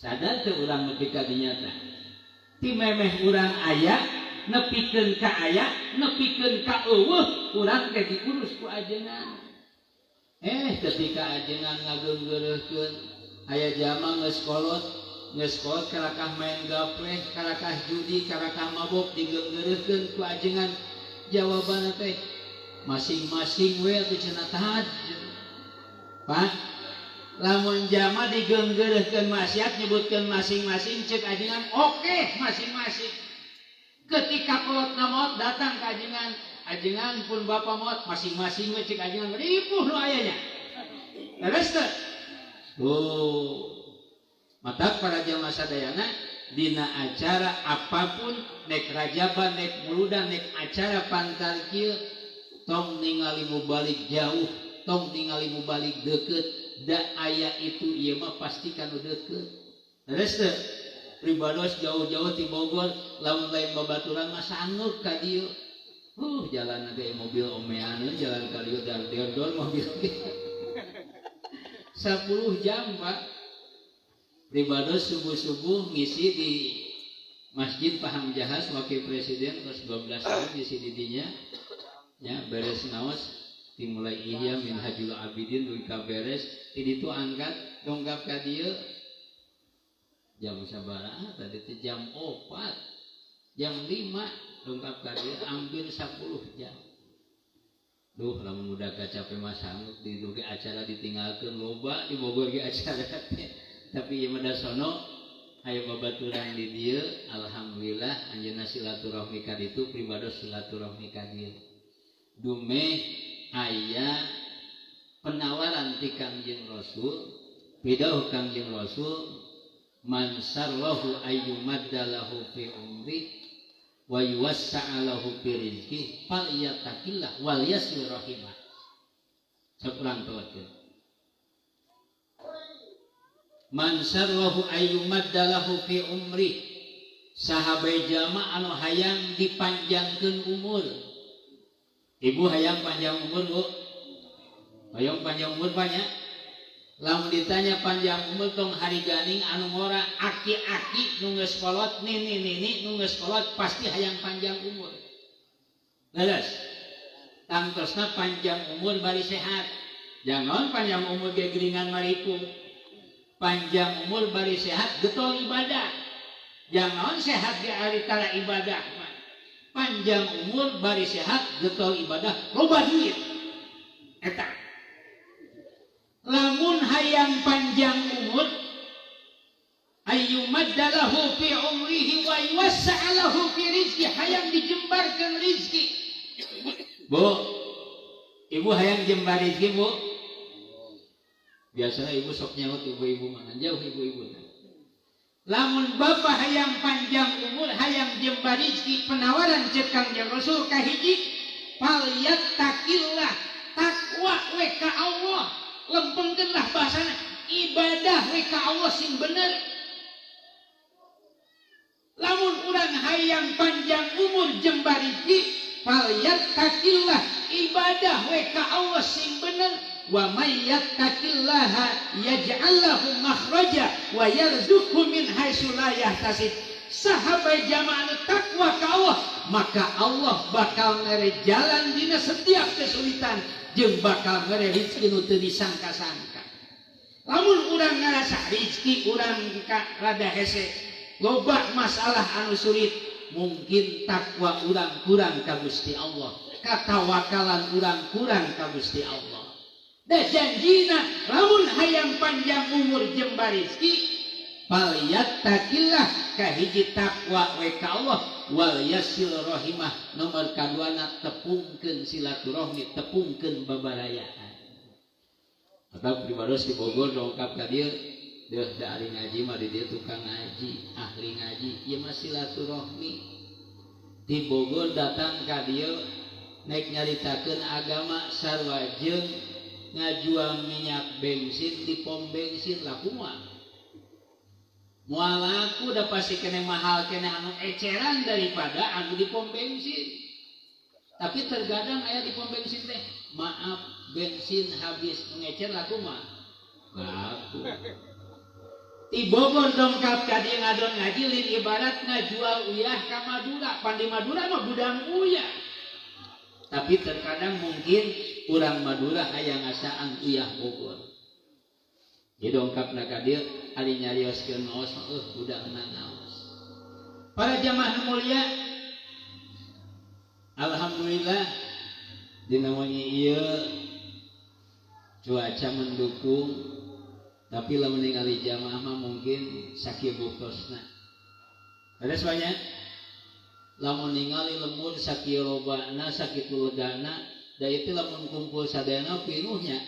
sadar teu urang nepi ka dinya teh ti memeh urang aya nepikeun ka aya nepikeun ka eueuh urang teh diurus ku ajengan ketika ajengan ngageunggeureuskeun aya jama geus kolot karakah main gapleh karakah judi karakah mabok digeunggeureuskeun ku ajengan jawabanna teh masing-masing we atuh cenah tahajud Pak lamun jama digeunggeureuskeun maksiat nyebutkeun masing-masing ceuk ajengan oke masing-masing ketika kolot maut datang ka ajengan pun bapa maut masing-masing we ceuk ajengan ripuh nu aya nya beres teh mata para jamaah sadayana dina acara apapun nek rajaban nek muludan nek acara pantar kieu tong ningali mubalik jauh tong ningali mubalik deukeut da aya itu ieu mah pasti kanu deukeut beres teh pribados jauh-jauh ti Bogor lamun lain babaturan mah sangeup ka dieu jalan ge mobil omean jalan ka dieu dar mobil 10 jam Pak pribados subuh-subuh ngisi di Masjid Paham Jahas Wakil Presiden terus 12 tahun ngisi di dinya ya beres naos dimulai ihya minhajul abidin dugi ka beres ti ditu angkat dongkap ka dieu jam sabaraha tadi teh jam 4 jam 5 dongkap ka dieu hampir 10 jam duh lamun budak cape mah sanggup di ditu ge acara ditinggalkeun loba di Bogor ge acara tapi ieu mah sono aya babaturan di dieu alhamdulillah anjeunna silaturahmi ka ditu pribados silaturahmi ka dieu dumeh aya penawaran ti Kangjeng Rasul pidauh Kangjeng Rasul man sarlahu ayyumaddalahu fi umri wa yuwassa'alahu fi rizqi falyattaqillah wal yasil rahimah sakurang tawakkul man sarwahu ayyumaddalahu fi umri sahabai jama anu hayang dipanjangkeun umur ibu hayang panjang umur Bu hayang panjang umur banyak lamun ditanya panjang umur tong hari ganing anu ngora aki-aki nu geus kolot nini nu geus kolot pasti hayang panjang umur leres tangtosna panjang umur bari sehat jangan panjang umur ge geuringan maripung panjang umur bari sehat getol ibadah jangan sehat di aritara ibadah panjang umur bari sehat getol ibadah loba duit eta lamun hayang panjang umur ayyumaddalahu fi umrihi wa yuwassa'alahu fi rizqi hayang dijembarkeun rizki Bu ibu hayang jembar rizki Bu biasanya ibu sok nyaut ibu-ibu mana jauh ibu-ibu lamun bapak hayang panjang umur hayang jembar rizki penawaran cek Kangjeng Rasul kahiji falyattaqillah takwa we ka Allah lempengkeunlah bahasana ibadah we ka Allah sing bener lamun urang hayang panjang umur jembar rizki falyattaqillah ibadah we ka Allah sing bener wa may yattaqillaha yaj'al lahu makhraja wa yarzuqhu min haitsu la yahtasib sahabat jamaah takwa ka Allah maka Allah bakal mere jalan dina setiap kesulitan jeung bakal mere rezeki nu teu disangka-sangka lamun urang ngarasa rezeki urang rada hese loba masalah anu sulit mungkin takwa urang kurang ka Gusti Allah katawakalan urang kurang ka Gusti Allah da janjina lamun hayang panjang umur jembar rizki falyattaqillah kahiji takwa we ka Allah wal yasil rahimah nomor kaduana tepungkeun silaturahmi tepungkeun babarayaan atau pribados di Bogor dongkap ka dieu deuh da ari ngaji mah di dieu tukang ngaji ahli ngaji ieu mah silaturahmi di Bogor datang ka dieu naik nyaritakeun agama sarua jeung ngajual minyak bensin di pom bensin laku mah moal laku udah pasti kena mahal kena anu eceran daripada anu di pom bensin tapi terkadang aya di pom bensin teh maaf bensin habis mengecer laku mah laku Ibogor dongkap ka dieu ngadon ngaji lin ibarat ngajual uyah ka Madura. Pan di Madura mah gudang uyah. Tapi terkadang mungkin urang Madura hayang ngasaan uyah Bogor. Jadi dongkapna ka dieu ari nyarioskeun maos budakna naos. Para jamaah mulia, alhamdulillah dina wengi ieu cuaca mendukung, tapi lamun ningali jamaah mah mungkin sakieu buktosna. Ada banyak. Lamun ningali lemur sakieu lobana sakitu legana, da itu lamun kumpul sadayana pinuhnya.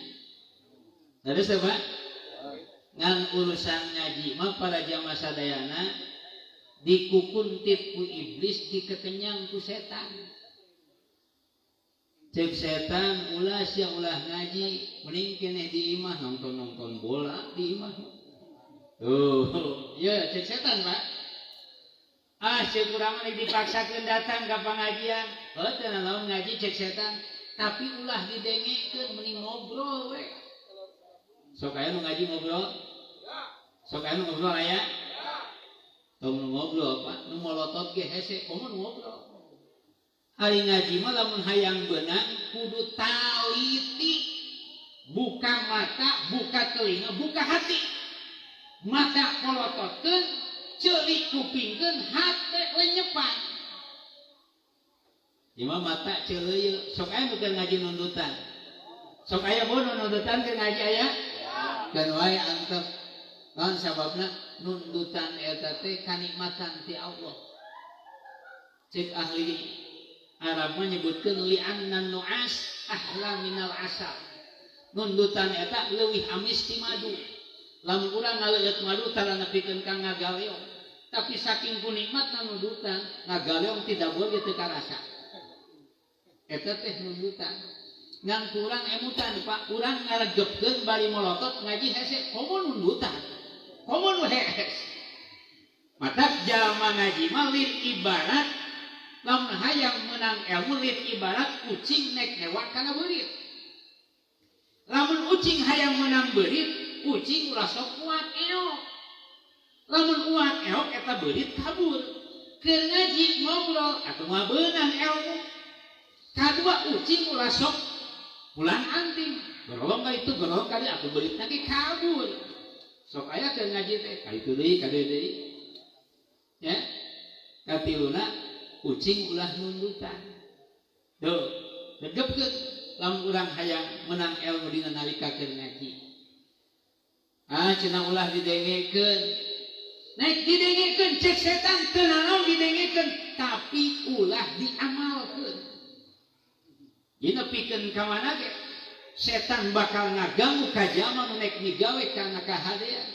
Ada siapa? Ngan urusan ngaji mah para jamaah sadayana dikukuntit ku iblis dikekenyang ku setan. Cek setan ulah sia ulah ngaji mending keneh di imah nonton bola di imah. Ya cek setan Pak. Cek urang mah dipaksakeun datang ka pangajian. Teu naon ngaji cek setan, tapi ulah didengekeun mending ngobrol we. Sok aya nu ngaji ngobrol? Sok aya nu ngobrol aya? Tong ngobrol Pak, nu molotot ge hese komo ngobrol. Ari ngaji mah lamun hayang beunang kudu taliti. Buka mata, buka telinga, buka hati. Mata kolototkeun, ceulik kupingkeun, hate lenyepan. Imam mata ceuleuy, sok aya bukan ngaji nundutan. Sok aya bono nundutan ke ngaji aya? Kan wae antep. Naon sababna nundutan eta teh kanikmatan ti Allah. Cek ahli Arab menyebutkan li'anna nu'as ahla minal asal. Nundutan eta leuwih amis ti madu. Lamun urang ngaleut madu tara nepikeun ka ngagaleong. Tapi saking kunikmatna nundutan, ngagaleong tidak boleh teu karasa. Eta teh nundutan. Ngan kurang emutan Pak, urang ngaregepkeun bari molotot ngaji hese komo nundutan. Komo nu hees. Matak jalma ngaji mah lin ibarat lamun hayang menang ilmu lin ibarat kucing nek newak kana beurit. Lamun ucing hayang menang beurit, kucing ulah sok kuat eok. Lamun kuat eok eta beurit kabur. Keur ngaji ngobrol atuh mah beunang ilmu. Kadua ucing ulah sok pulang anting. Gerolong ka itu gerolong kali atuh beurit lagi kabur. Sok aya keur ngaji teh kaitu deui ka deui. Ya. Katiluna kucing ulah nundutan. Duh, degepkeun lamun urang hayang menang ilmu dina nalika keur ngaji. Cenah ulah didengekeun. Nek didengekeun cek setan teu naon didengekeun, tapi ulah diamalkeun. Dina pikeun ka mana ge? Setan bakal ngaganggu ka jalma nu nek migawe kana kahadean.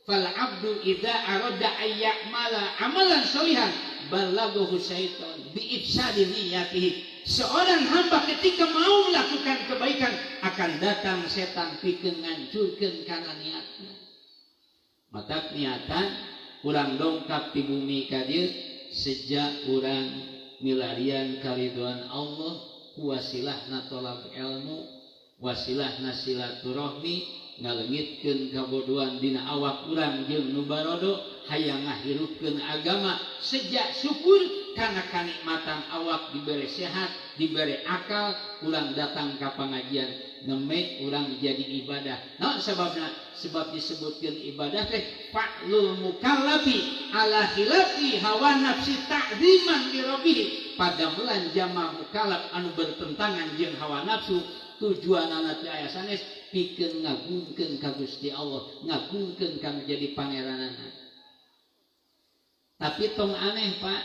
Fal abdu idza arada ayyamala amalan sholihan balaghahu syaitan bi ifsadi niyatihi. Seorang hamba ketika mau melakukan kebaikan akan datang setan pikeun ngancurkeun kana niatna. Matak niatan urang dongkap di bumi ka dieu sejak urang milarian karidhoan Allah wasilahna tolab ilmu wasilahna silaturahmi ngaleungitkeun kabodohan dina awak urang jeung nu barodo hayang ngahirupkeun agama sejak syukur kana kanikmatan awak dibere sehat dibere akal urang datang ka pangajian neme urang jadi ibadah. Naon sababna? Sebab disebutkeun ibadah teh fa'lul mukallafi ala khilafi hawa nafsi ta'ziman li rabbih. Padamelan jama mukallaf anu bertentangan jeung hawa nafsu tujuanana teh aya sanes pikeun ngagungkeun ka Gusti Allah, ngagungkeun ka jadi pangeranana. Tapi tong aneh Pak,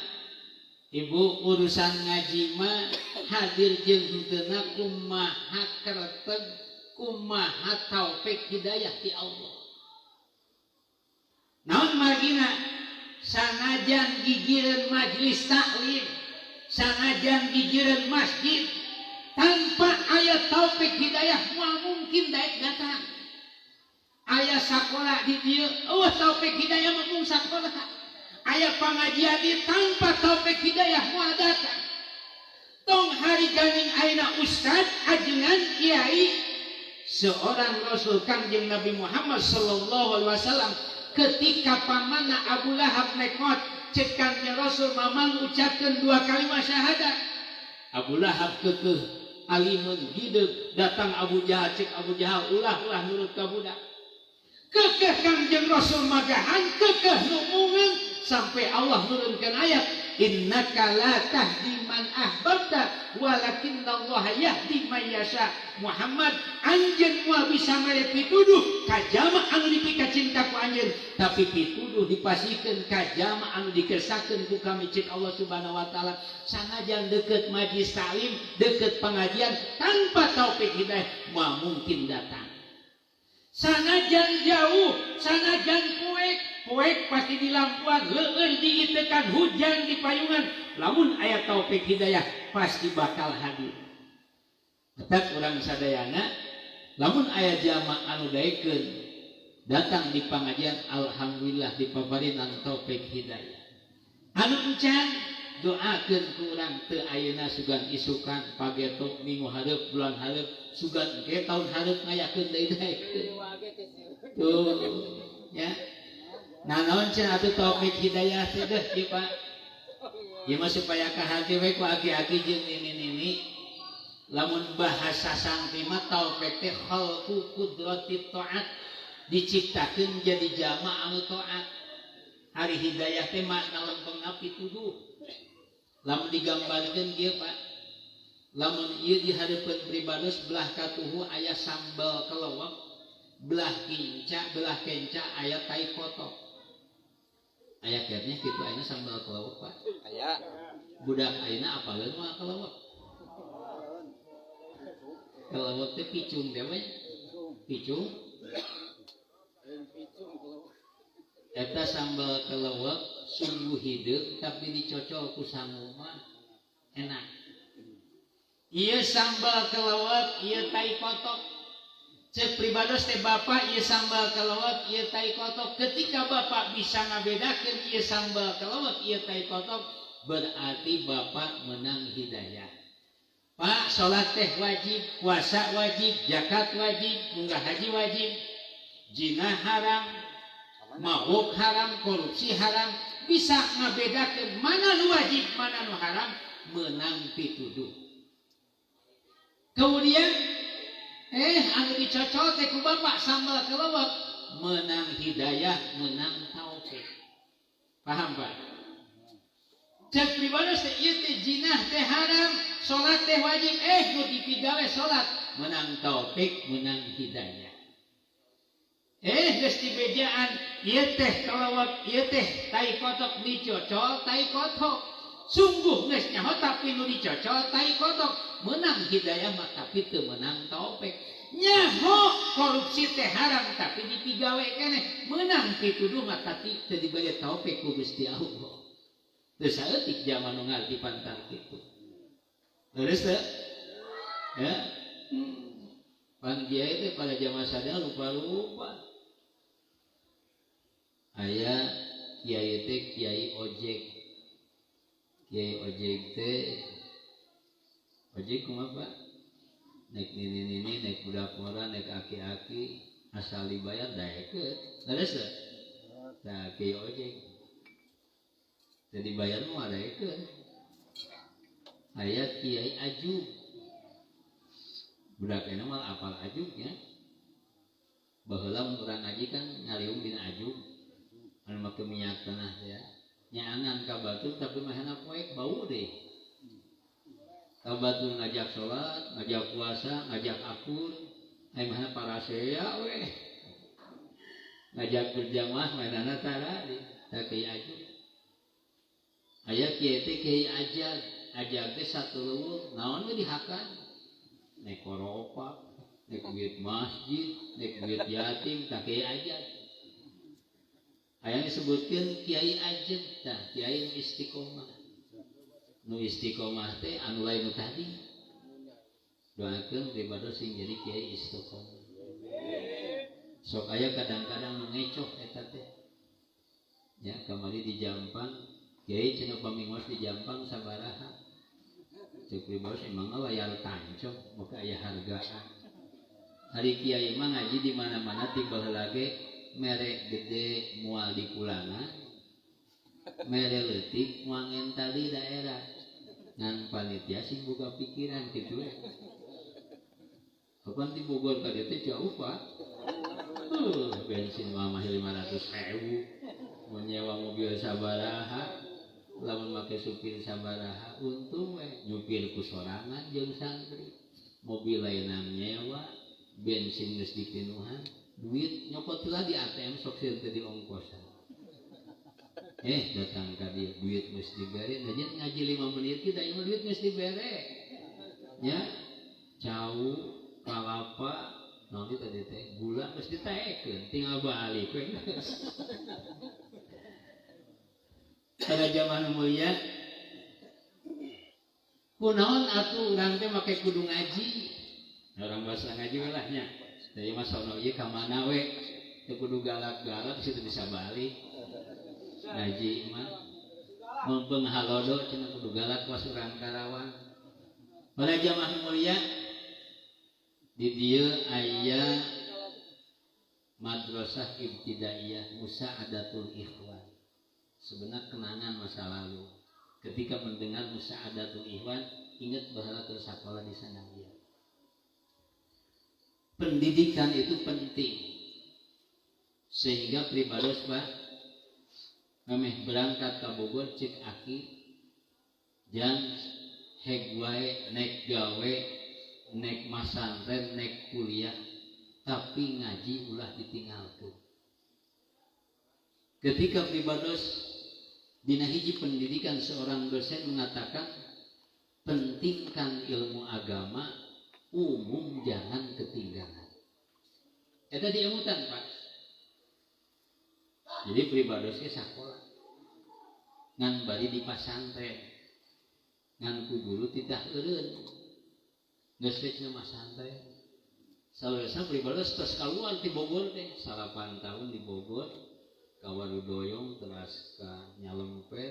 Ibu urusan ngaji mah hadir jeung huteuna kumaha kareteg, kumaha taufik hidayah ti Allah. Naon margina? Sanajan gigireun majelis taklim, sanajan gigireun masjid, tanpa aya taufik hidayah moal mungkin daek datang. Aya sakola di dieu, taufik hidayah mung sakola. Aya pangajian di tanpa taufik hidayah moal datang. Tong hari ganing ayeuna ustad, ajengan kiai, seorang Rasul Kangjeng Nabi Muhammad sallallahu alaihi wasallam ketika pamana Abu Lahab nekot cekannya Rasul mamang ucapkan 2 kalimat syahadat. Abu Lahab kekeh alimun hidup datang Abu Jahal cek Abu Jahal ulah nurut ka budak. Kekeh Kangjeng Rasul magahan kekeh numungan sampai Allah nurunkan ayat innaka la tahdi man ahbabta walakinnallaha yahdi man yasha. Muhammad anjeun moal bisa mere pituduh ka jalma anu dipika cinta ku anjeun tapi pituduh dipasikeun ka jalma anu dikesakeun ku kami cik Allah Subhanahu wa taala. Sanajan deukeut majlis taklim deukeut pengajian tanpa taufik hidayah moal mungkin datang. Sanajan jauh, sanajan poek pasti di lampuan, leueur diitekan hujan di payungan, lamun aya taufik hidayah pasti bakal hadir. Tetap urang sadayana, lamun aya jamaah anu daekeun datang di pengajian alhamdulillah dipabarinan taufik hidayah. Anu encan doakeun ku urang teu ayeuna sugan isukan pagetok minggu hareup bulan hareup sugan engke taun hareup ngayakeun deui tuh ya nah naon cenah atuh taufik hidayah teh deh ieu Pak ieu mah supaya ka hati we ku aki-aki jeung nini-nini lamun bahasa santri mah taufik teh khalqu qudratit taat diciptakeun jadi jamaah anu taat. Hari hidayah teh makna lempengna pituduh. Lamun digambarkeun kieu Pak, lamun ieu di hareupeun pribados belah katuhu aya sambal kelewek, belah kenca aya tai kotok. Aya kieunya kitu ayeuna sambal kelewek Pak. Aya. Budak ayeuna apaleun moal kelewek. Kelewek teh picung teh we. Picung. Eta sambal kelewek sungguh hidup tapi dicocol ku sangu mah enak. Ieu sambal kelewek ieu tai kotok. Cek pribados teh Bapak ieu sambal kelewek ieu tai kotok. Ketika Bapak bisa ngabedakeun ieu sambal kelewek ieu tai kotok berarti Bapak menang hidayah. Pak, salat teh wajib, puasa wajib, zakat wajib, munggah haji wajib, zina haram, mabuk haram, korupsi haram, bisa ngabedakeun mana nu wajib, mana nu haram, menang pituduh. Kemudian anu dicocol teh ku Bapak sambal kelewek, menang hidayah, menang taufik. Paham Pak? Cek pribados teh ieu teh jinah teh haram, salat teh wajib, nu dipigawe salat, menang taufik, menang hidayah. Geus dibejaan ieu teh kelewek, ieu teh tai kotok dicocol tai kotok. Sungguh geus nyaho tapi nu dicocol tai kotok, menang hidayah mah tapi teu menang taufik. Nyaho korupsi teh haram tapi dipigawe keneh, menang pituduh mah tapi teu diberi taufik ku Gusti Allah. Teu saeutik jaman nu ngarti pantar kitu. Leres teu? Ya. Pan kiai teh pada zaman sadaya lupa-lupa. Aya kiai teh kiai ojek. Kiai ojek teh ojek kumaha Pak? Naik nini-nini, naik budak mora, naik aki-aki, asal dibayar daekeun. Leres teu? Tah kiai ojek. Jadi bayar mah daekeun. Aya kiai ajub. Budak eta mah apal ajubnya. Baheula mun urang ngaji kan ngaliung dina ajub. Anu make minyak tanah ya. Nyaangan ka batur tapi mahana poek bau deh. Ka batur ngajak salat, ngajak puasa, ngajak akur, ai mahana parasea we. Ngajak berjamaah mainana tara di kiai ajub. Aya kiai teh kiai ajag teh satu leuweung naon we dihakan. Naik koropak, naik duit masjid, naik duit yatim, tak kiai ajag. Aya disebutkeun kiai ajag tah kiai istiqomah. Nu istiqomah teh anu lain nu tadi. Doakeun daripada sing jadi kiai istiqomah. Sok aya kadang-kadang nu ngecoh eta teh. Ya kamari di Jampang, kiai cenah pamingos di Jampang sabaraha. Cek pribos emang layar tancok maka aya hargaan. Hari kiai mah ngaji di mana-mana ti baheula ge merek gede mual di kulangan, merek leutik mual ngental di daerah. Ngan panitia sih buka pikiran gitu ya. Kapan di Bogor ka dieu teh jauh Pak. Bensin mah 500.000. Mun nyewa mobil sabaraha, lamun make supir sabaraha, untung we nyupir ku sorangan jeung santri. Mobil lainang nyewa, bensin geus dipinuhan, duit nyopot heula di ATM sok sieun teh di ongkosan. Datang ka dieu duit geus dibere, najan ngaji 5 menit kita ieu duit geus dibere. Nya, cau, kalapa, naon ieu tadi teh, gula geus ditaekeun, tinggal balik we. Pada zaman mulia, kunaon atuh urang teh make kudu ngaji. Orang bahasa ngaji we lah nya. Dari mah sono ieu ka mana we? Teu kudu galak-galak situ bisa balik. Ngaji mah mumpung halodo cenah kudu galak was urang Karawang. Pada jamaah mulia di dieu aya madrasah ibtidaiyah Musa'adatul Ikhwan. Sebenarnya kenangan masa lalu. Ketika mendengar Musa'adatul Ikhwan, ingat bahwa tersakola di sana dia. Pendidikan itu penting. Sehingga pribados Pak memeh berangkat ke Bogor cek aki jang hegwae nek gawe nek masantren nek kuliah tapi ngaji ulah ditinggalkeun. Ketika pribados dina hiji pendidikan seorang dosen mengatakan pentingkan ilmu agama, umum jangan ketinggalan. Eta diemutan Pak. Jadi pribados ge sakola. Ngan bari di pasantren. Ngan ku guru titah eureun. Geus rek masantren. Salesa pribados tos kaluar di Bogor teh 8 tahun di Bogor. Ka Warudoyong teras ka Nyalempet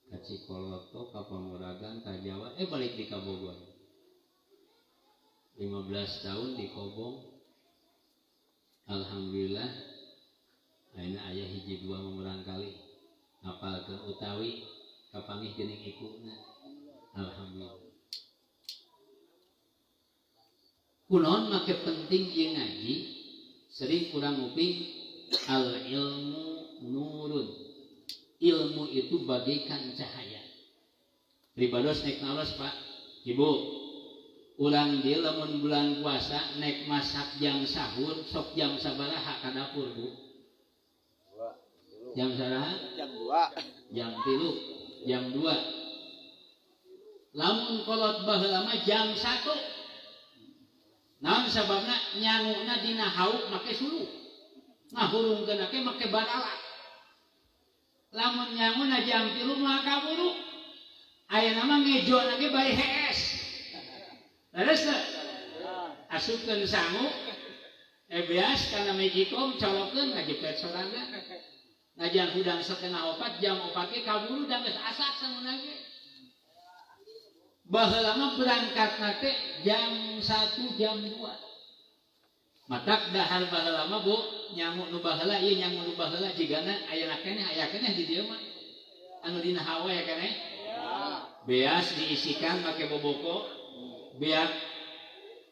ka Cikoloto ka Panguragan ka Jawa balik di ka Bogor 15 tahun di Kobong. Alhamdulillah ayeuna aya hiji dua memerang kali ngapalkeun utawi kapanggih geuning ikuna. Alhamdulillah. Kunaon make penting ieu ngaji? Sering kurang nguping al ilmu nurun. Ilmu itu bagaikan cahaya. Pribados nek naos Pak, Ibu. Ulang dia lamun bulan puasa nek masak jam sahur sok jam sabaraha ka dapur Bu? Jam sabaraha? Jam 2. Jam 3, jam 2. Lamun kolot baheula mah jam 1. Naon sababna nyanguna dina hauk make suluh. Ngahurungkeunake make barala. Lamun nyanguna jam 3 mah kaburu. Ayeuna mah ngejona ge bari hees. Leres teh? Asupkeun sangu beas kana mejikom colokeun ngajepet sorangan. Najan hudang setengah 4 jam 4 ge kaburu dan geus asak sanguna ge. Baheula mah berangkatna teh jam 1 jam 2. Matak dahar baheula mah Bu, nyangu nu baheula ieu nyangu nu baheula jigana ayeuna keneh aya keneh di dieu mah. Anu dina hawa ya keneh? Beas diisikan make boboko, beak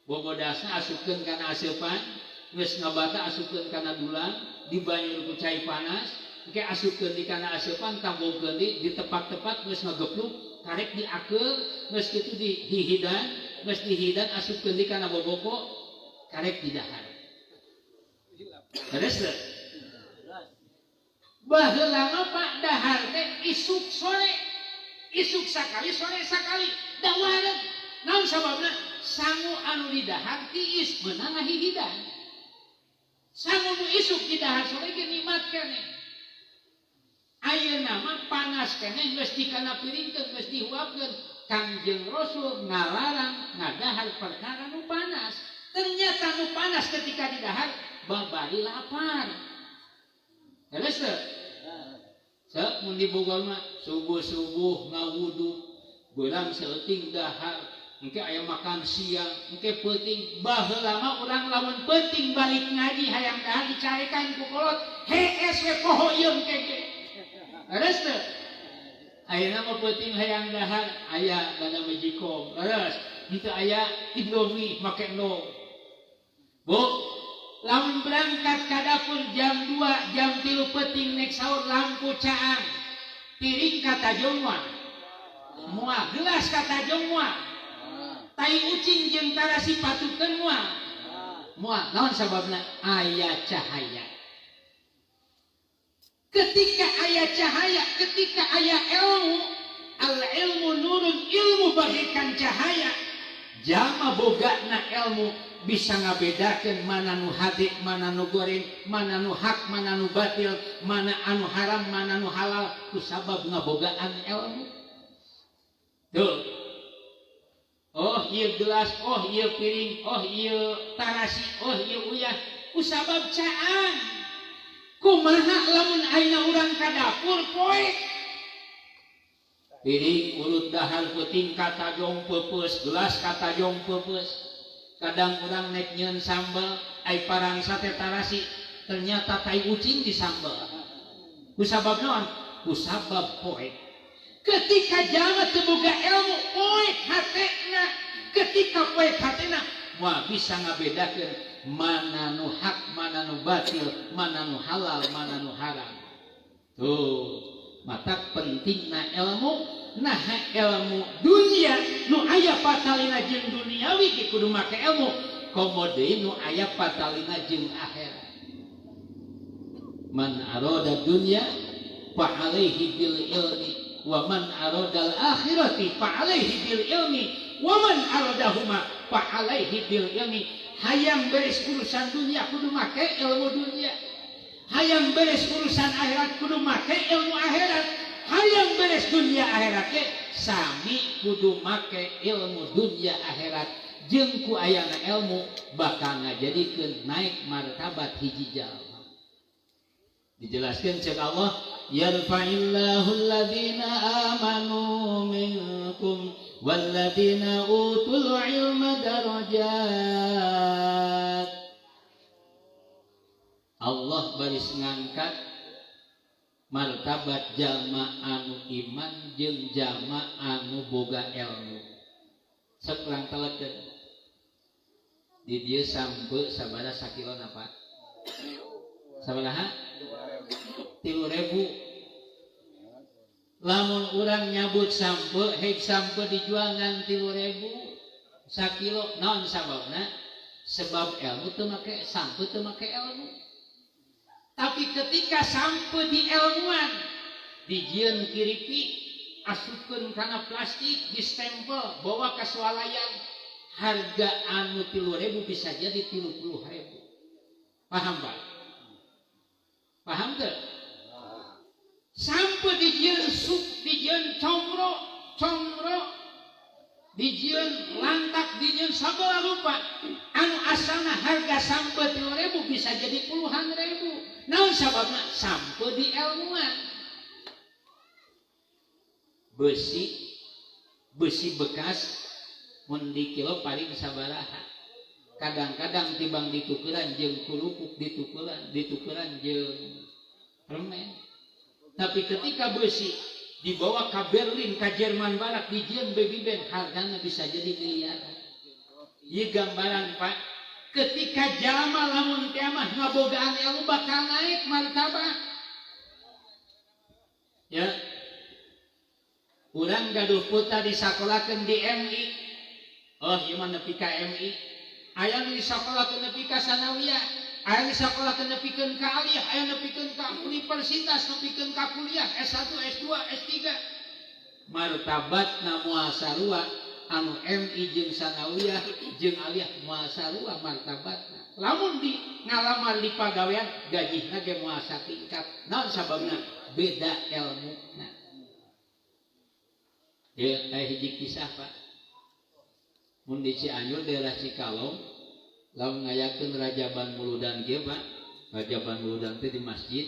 bobodasna asupkeun kana aseupan, geus ngabata asupkeun kana dulang, dibanyur ku cai panas, engke asupkeun di kana aseupan tambongkeun di tepat-tepat geus ngagepluk. Karek diakeul geus kitu dihidan, geus dihidan asupkeun di kana boboko, karek didahar. Beres teh? Baheula mah Pak dahar teh isuk sore. Isuk sakali sore sakali. Da wareg. Naon sababna? Sangu anu didahar tiis meunang ngahihidan. Sangu nu isuk didahar sore ge nikmat keneh. Ayeuna mah panas keneh geus dikana piringkeun geus dihuapkeun. Kangjeng Rasul ngalarang ngadahar perkara nu panas. Ternyata nu panas ketika didahar babari lapar. Geus teh? Mun di Bogor mah subuh-subuh ngawudu, beurang seuting dahar engke aya makan siang, engke peuting baheula mah urang lamun peuting balik ngaji hayang dahar dicarekan ku kolot, hees we poho ieu engke. Leres teu? Ayeuna mah peuting hayang dahar aya bana majikom. Leres, henteu aya Indomie make endong. Bu, lamun berangkat ka dapur jam 2, jam 3 peuting nek saur lampu caang. Piring kata jongwa. Moal gelas kata jongwa. Tai ucing jeung tarasi patukeun moal naon sababna aya cahaya. Ketika aya cahaya, ketika aya ilmu, al ilmu nurun, ilmu bagaikan cahaya. Jalma bogana ilmu bisa ngabedakeun mana nu hade, mana nu goreng, mana nu hak, mana nu batil, mana anu haram, mana nu halal kusabab ngabogaan ilmu. Tuh. Oh ieu gelas, oh ieu piring, oh ieu tarasi, oh ieu uyah kusabab caang. Kumaha lamun ayeuna urang ka dapur poek. Piring ulut dahar peuting katajong peupeus, gelas katajong peupeus. Kadang urang nek nyieun sambal, ai parang sate tarasi, ternyata tai ucing di sambal. Kusabab naon? Kusabab poek. Ketika jalma teu boga ilmu, poek hatena. Ketika poek hatena, moal bisa ngabedakeun mana nu hak, mana nu batil, mana nu halal, mana nu haram. Tuh, mata pentingna ilmu. Nah, ilmu dunia nu aya patalina jeung duniawi ge kudu make ilmu. Komo deui nu aya patalina jeung akhirat. Man arada dunya fa alaihi bil ilmi. Wa man aradal akhirati fa alaihi bil ilmi wa man aradahuma fa alaihi bil ilmi. Hayang beres urusan dunia kudu make ilmu dunia. Hayang beres urusan akhirat kudu make ilmu akhirat. Hayang beres dunia akhirat ge sami kudu make ilmu dunia akhirat. Jeung ku ayana ilmu bakal ngajadikeun naik martabat hiji jalma. Dijelaskeun ceuk Allah, yarfa'illahu alladhina amanu minkum walladhina utul ilma darajat. Allah baris ngangkat martabat jalma anu iman jeung jalma anu boga ilmu. Sekurang telekeun di dieu sampe sabaraha sakilona Pak? Sabaraha? 3.000. Lamun urang nyabut sampe, hek sampe dijual ngan 3.000 sakilo, naon sababna? Sebab ilmu teu make sampe, teu make ilmu. Tapi ketika sampe di ilmuan, dijieun kiripi, asupkeun kana plastik, distempel, bawa ka swalayan, harga anu 3.000 bisa jadi 30.000. Paham Pak? Paham teu? Sampai dijieun sup, dijieun comro, dijieun lantak, dijieun sagala rupa. Anu asalna harga sampai 3.000 bisa jadi puluhan ribu. Naon sababna? Sampai di ilmuan. Besi bekas mun di kilo paling sabaraha. Kadang-kadang tibang ditukeran jeung kurupuk, ditukeran jeung permen. Tapi ketika besi dibawa ke Berlin, ke Jerman Barat, dijieun baby band, harganya bisa jadi miliaran. Ieu gambaran Pak. Ketika jalma lamun teh mah ngabogaan ilmu bakal naik martabat. Ya. Urang gaduh putra disakolakeun di MI. Oh, ieu mah nepi ka MI. Aya nu disakolakeun nepi ka sanawiyah. Aya disakolakeun nepikeun ka aliyah, aya nepikeun ka universitas, nepikeun ka kuliah S1, S2, S3. Martabatna moal sarua anu MI jeung sanawiyah jeung aliyah moal sarua martabatna. Lamun di ngalamar di pagawean gajihna ge moal satingkat. Naon sababna? Beda ilmuna. Dia hiji kisah Pak. Mun di Cianjur daerah Cikalong lamun ngayakeun rajaban muludan ge Pak, rajaban muludan teh di masjid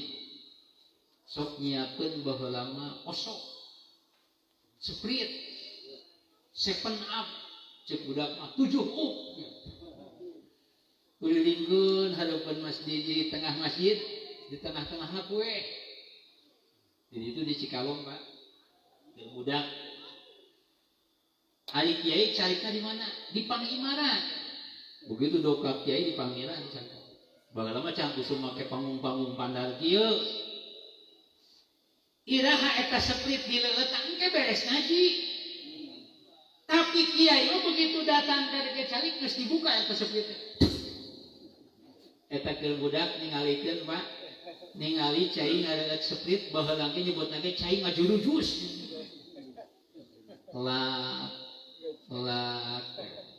sok nyiapkeun baheula mah osok, Sprite, 7 Up, cek budak mah 7 kulilingkeun harapan masjid di tengah masjid, di tengah-tengahna kue. Jadi itu di Cikalong Pak. Dan budak ari kiai carikna di mana? Di Pangimaran. Begitu dokap kiai di Pangimaran cak. Bageula mah can kusum make panggung-panggung pandar kieu. Iraha eta seprit dileueutan engke beres ngaji. Tapi kiai mah begitu datang ka deket calik geus dibuka eta seprit. Eta keur budak ningalikeun Pak, ningali cai ngareut seprit baheula ge nyebutna ge cai ngajurujus. Lak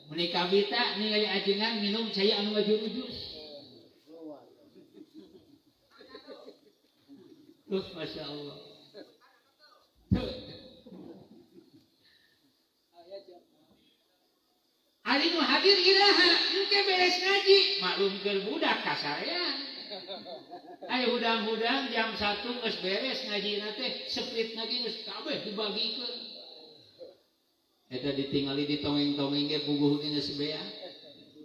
menikah bita ningali ajengan minum cai anu ngajurujus. Masya Allah. Ari nu hadir iraha engke beres ngaji maklumkeun budak kasarean. Aya hudang-hudang jam 1 geus beres ngajina teh sepritna ge geus kabeh dibagikeun. Eta ditingali ditongeng-tongeng ge puguh geus bea.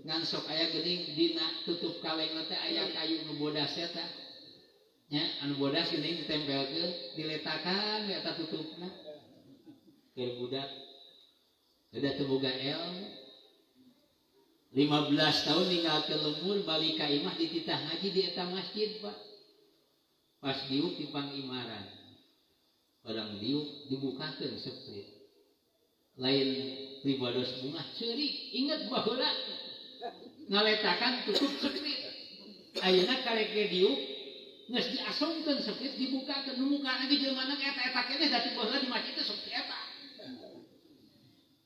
Ngan sok aya geuning dina tutup kalengna teh aya kayu nu bodas eta. Nya anu bodas geuning ditempelkeun diletakan di eta tutupna. Keur budak udah teu boga ilmu. 15 tahun ninggalkeun lembur balik ka imah dititah ngaji di eta masjid Pak. Pas diuk di Pangimaran. Barang diuk dibukakeun seprit. Lain pribados bunga ceurik inget baheula ngaletakan tutup seprit. Ayeuna kareke diuk geus diasongkeun seprit dibukakeun nu mukana ge jelema eta-eta keneh da baheula di masjid teh sok eta.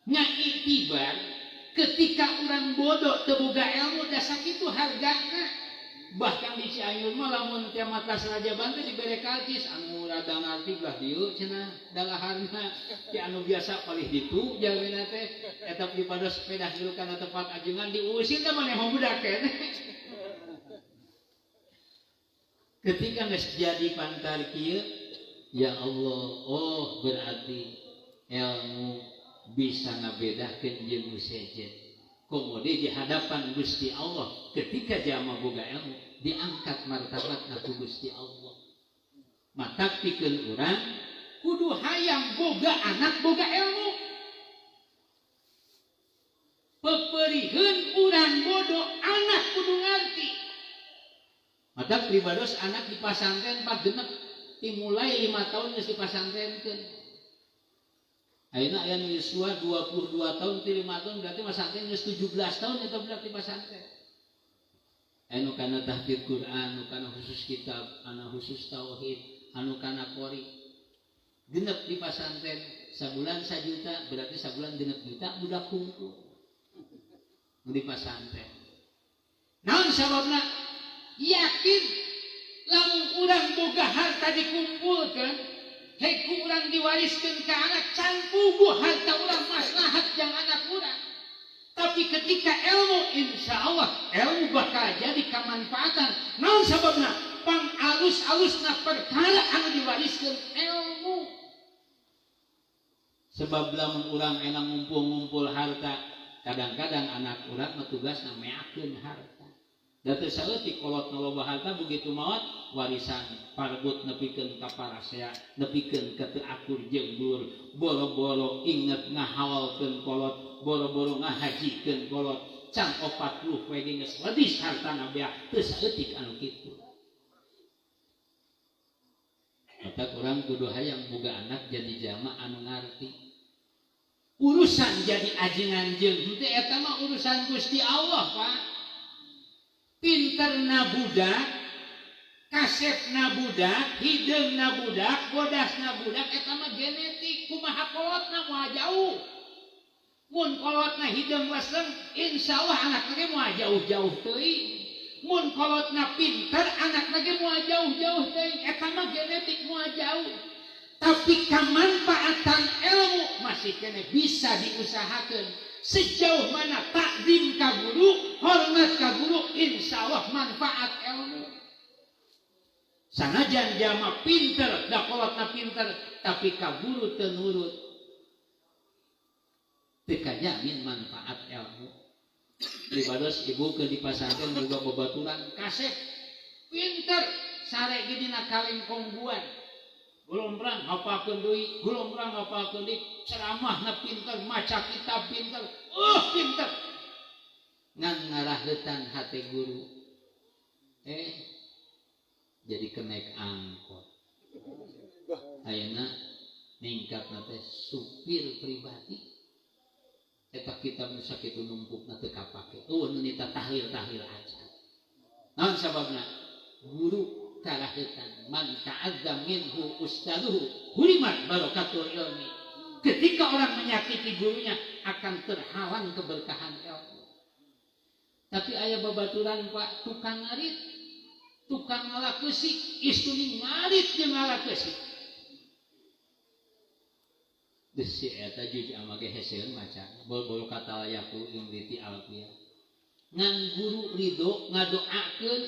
Nya itibar ketika orang bodoh teu boga ilmu da sakitu hargana. Bahkan di Cianjur mah lamun teh mata Raja Bante dibere kalcis anu rada ngarti belah dieu cenah dalaharna ti anu biasa palih ditu jalmina teh eta pripados sepeda hirup kana tempat ajengan diusir teh maneh budak keneh. Ketika geus jadi pantar kieu ya Allah, oh berarti ilmu bisa ngabedakeun jeung nu sejen. Komode di hadapan Gusti Allah ketika jama boga ilmu diangkat martabatna ku Gusti Allah. Mata pikeun urang kudu hayang boga anak boga ilmu. Peperihun urang bodoh anak kudu ngarti. Mata pribados anak di pasantren 4 genep dimulai 5 tahun geus dipasantrenkeun. Ayeuna aya nu yuswa 22 tahun 5 tahun berarti masantren geus 17 tahun eta budak di pasantren. Anu kana tahfidz Quran, anu kana khusus kitab, anu khusus tauhid, anu kana qori. Genep di pasantren sabulan 1 juta berarti sabulan genep juta budak kumpul. Di pasantren. Naon sababna? Yakin lamun urang boga harta dikumpulkeun heku urang diwariskeun ka anak can puguh harta urang maslahat jang anak urang. Tapi ketika ilmu insyaallah ilmu bakal jadi kamanfaatan. Naon sababna? Pangalus-alusna perkara anu diwariskeun ilmu. Sebab lamun urang enang ngumpul-ngumpul harta, kadang-kadang anak urang mah tugasna meakeun harta. Da teu saeutik kolot nu loba harta begitu maot warisan parbut nepikeun ka parasea, nepikeun ka teu akur jemblur, boro-boro inget ngahawalkeun kolot, boro-boro ngahajikeun kolot, can 40 we geus wadis hartana bea teu saeutik anu kitu. Mata urang kudu hayang boga anak jadi jama anu ngarti. Urusan jadi ajengan jeung henteu eta mah urusan Gusti Allah, Pak. Pinterna budak, kasepna budak, hideungna budak, bodasna budak eta mah genetik kumaha kolotna moal jauh. Mun kolotna hideung leseng, insyaallah anakna ge moal jauh-jauh teuing. Mun kolotna pinter, anakna ge moal jauh-jauh teuing. Eta mah genetik moal jauh. Tapi kamanfaatan ilmu masih kene bisa diusahakeun. Sejauh mana takdim ka guru, hormat ka guru, insyaallah manfaat ilmu. Sanajan jama pinter, da kolotna pinter, tapi ka guru teu nurut. teu kajamin manfaat ilmu. Pribados ibu ke di pasantren juga babaturan kasep pinter sare ge dina kalengkongguan. Gulombrang hafalkeun deui, gulombrang hafalkeun deui, ceramahna pinter, maca kitab pinter. Pinter. Ngan ngaraheutan hate guru. Jadi kenaik angkot. Ayeuna ningkatna teh supir pribadi. Eta kitab nu sakitu numpukna teu kapake. Nu nita tahlil-tahlil aja. Naon sababna? Guru karaheutan man ta'azzam minhu ustaduhu hurimat barakatul ilmi. Ketika orang menyakiti gurunya akan terhalang keberkahan ilmu. Tapi aya babaturan Pak tukang ngarit, tukang ngalakeusik, istri ngarit jeung ngalakeusik. Desi eta juj amage heseueun maca bol-bol kata layaku imriti alfiah ngan guru ridho ngadoakeun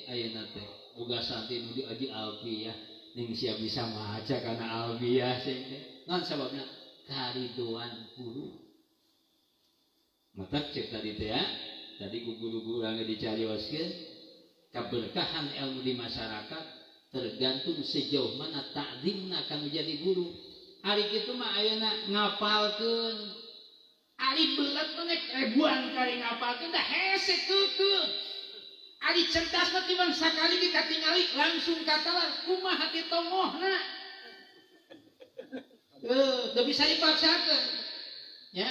ayeuna teh boga santri nu di aji alfiah ning sia bisa maca kana alfiah sing teh naon sababna karidoan guru mata cek tadi teh ya tadi guru-guru urang dicarioskeun keberkahan ilmu di masyarakat tergantung sejauh mana takzimna akan menjadi guru. Ari kitu mah ayeuna ngapalkeun. Ari belet menek ribuan kali ngapalkeun dah hese keukeuh. Ari cerdas mah timbang sakali dikatingali langsung katalar kumaha hati tomohna. Teu bisa dipaksakeun. Ya.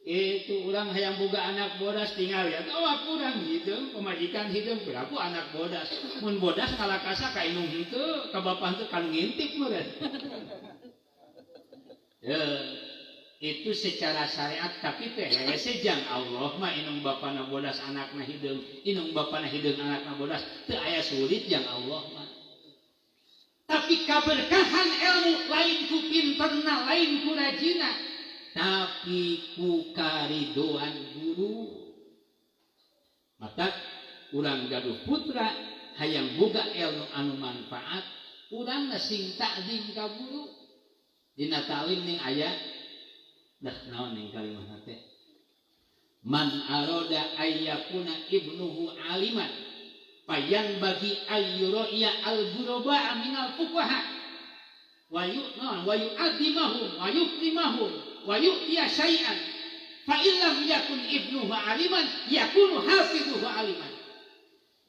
Itu urang hayang boga anak bodas tinggal ya. Awak urang hideung pamajikan hideung piraku anak bodas. Mun bodas kalakasa ka indung henteu ka bapah teu kan ngintip meureun. Itu secara syariat tapi teh sejang Allah mah inung bapana bodas anakna hideung inung bapana hideung anakna bodas teu aya sulit jang Allah mah tapi kaberkahan ilmu lain ku pinterna lain ku rajina tapi ku karidoan guru mata urang gaduh putra hayang boga ilmu anu manfaat urang sing takdim ka guru dina ta'lim ning aya dah naon ning kalimah teh man arada ayyakuna ibnuhu aliman payan bagi ayyuraiya al-ghuraba minal fuqaha wa yu'addimahum wa yukrimahum wa yu'tiya syai'an fa illam yakun ibnuhu aliman yakunu hafizuhu aliman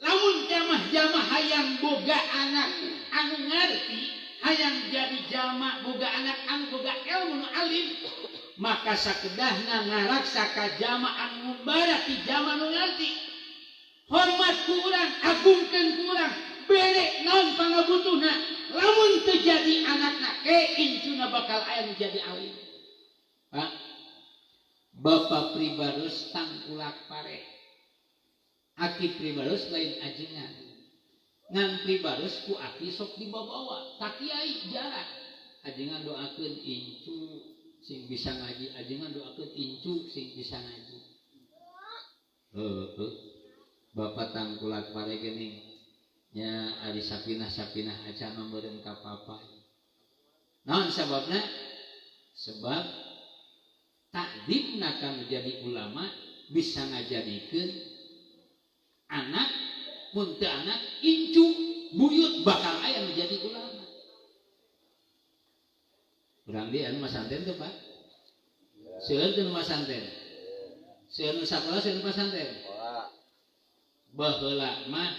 lamun jamah-jamah hayang boga anak anu ngarti hayang jadi jama boga anak anu boga ilmu alim maka sakedahna ngaraksa ka jama anu mubarak ti jama nu ngarti hormat ku urang agungkeun ku urang bere naon pangabutuhna lamun teu jadi anakna incuna bakal aya nu jadi alim Pak Bapak Pribados tangkulak pare aki Pribados lain ajengan ngan Pribados ku aki sok dibawa tak kiai jarak ajengan doakeun incu sing bisa ngaji ajengan doakeun incu sing bisa ngaji Bapak tangkulak pare geuning nya ari sapinah acan membeureun ka papa naon sababna sebab takdimna ka menjadi ulama bisa ngajadikeun anak mun teu anak incu buyut bakal aya menjadi ulama. Urang di anu masanten teh Pak. Seueur teu masanten. Seueur nu sakola seueur masanten. Baheula mah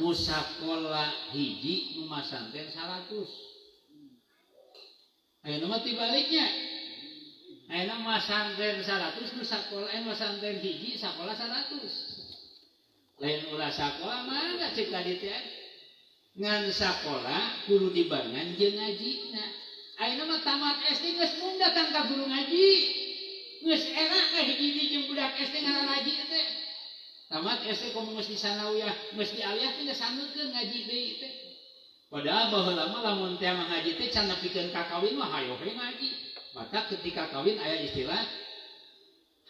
nu sakola hiji nu masanten 100. Ayeuna mah tibaliknya. Ayeuna masanten 100 nu sakola masanten hiji sakola 100. Lain ulah sakola mah enggak cek tadi teh ngan sakola kudu dibarengan jeung ngajina ayeuna mah tamat SD geus mung datang ka guru ngaji geus enak ka hiji jeung budak SD ngaran ngaji teh tamat SD komo geus di sanawiyah geus di aliyah teh geus saneukeun ngaji deui teh padahal baheula mah lamun teh mah ngaji teh can nepikeun ka kawin mah hayo we ngaji maka ketika kawin aya istilah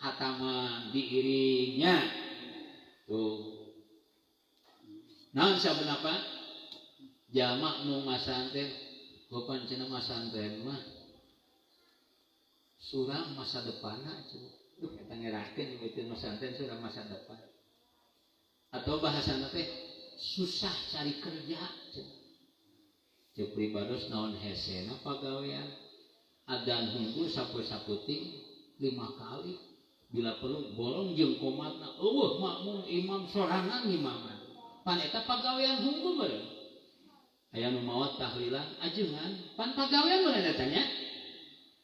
hataman diiringnya tuh naon sabuna Pak jamak nu masanten bukan cenah masanten mah suram masa depan kita ngerakeun itu nusanten suram masa depan atau bahasa teh susah cari kerja cek pribados naon hesena pagawean adan hungkul sapu-saputing 5 kali bila perlu bolong jeung komatna eueuh makmum imam sorangan imaman pan eta pagawean hungkul meureun aya nu maot tahlilan ajengan pan pagawean meureun eta nya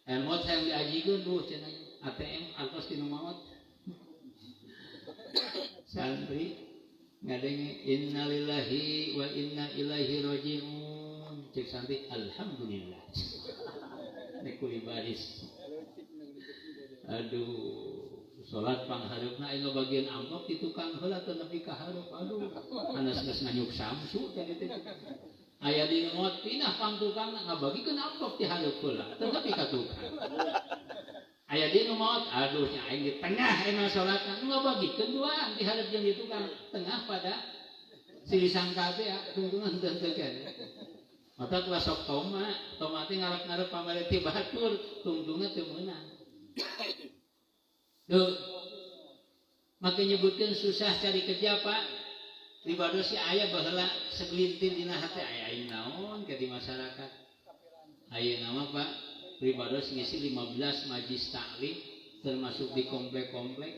aya maot hayang diajikeun duh cenah ATM altos tinu maot santri ngadenge innalillahi wa inna ilaihi rajiun cek santri alhamdulillah nekuli baris aduh salat panghareupna aya bagian amplop di tukang heula teu nepi ka hareup aduh anas geus nganyuk samsu teh teh aya di ngot pindah pangtukangna ngabagikeun amplop ti hareup heula teu nepi ka tukang aya di ngot aduh nya aing di tengah aya salatna ngabagikeun duaan di hareup jeung di tukang tengah pada silisang kabeh tungtungan teu keneh mata tuh sok toma teh ngarep-ngarep pamere ti batur tungtungna teu meunang duh make nyebutkeun susah cari kerja Pak pribados aya baheula segelintir dina hate aya aing naon ke di masyarakat ayeuna mah Pak pribados ngisi 15 majlis taklim termasuk di komplek-komplek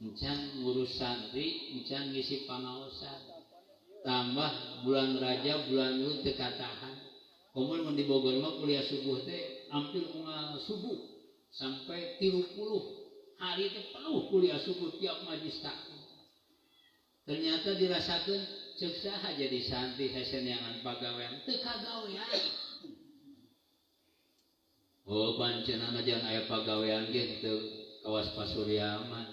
encan ngurus santri encan ngisi pangaosan tambah bulan Rajab bulan Hud teu katahan komun mun di Bogor mah kuliah subuh teh hampir unggal subuh sampai 30 hari teh penuh kuliah subuh tiap majlis taklim ternyata dirasakeun ceuk saha jadi santri haseneangan pagawean teu kagawean oh pancenana jan aya pagawean ge teu kawas pasuryaman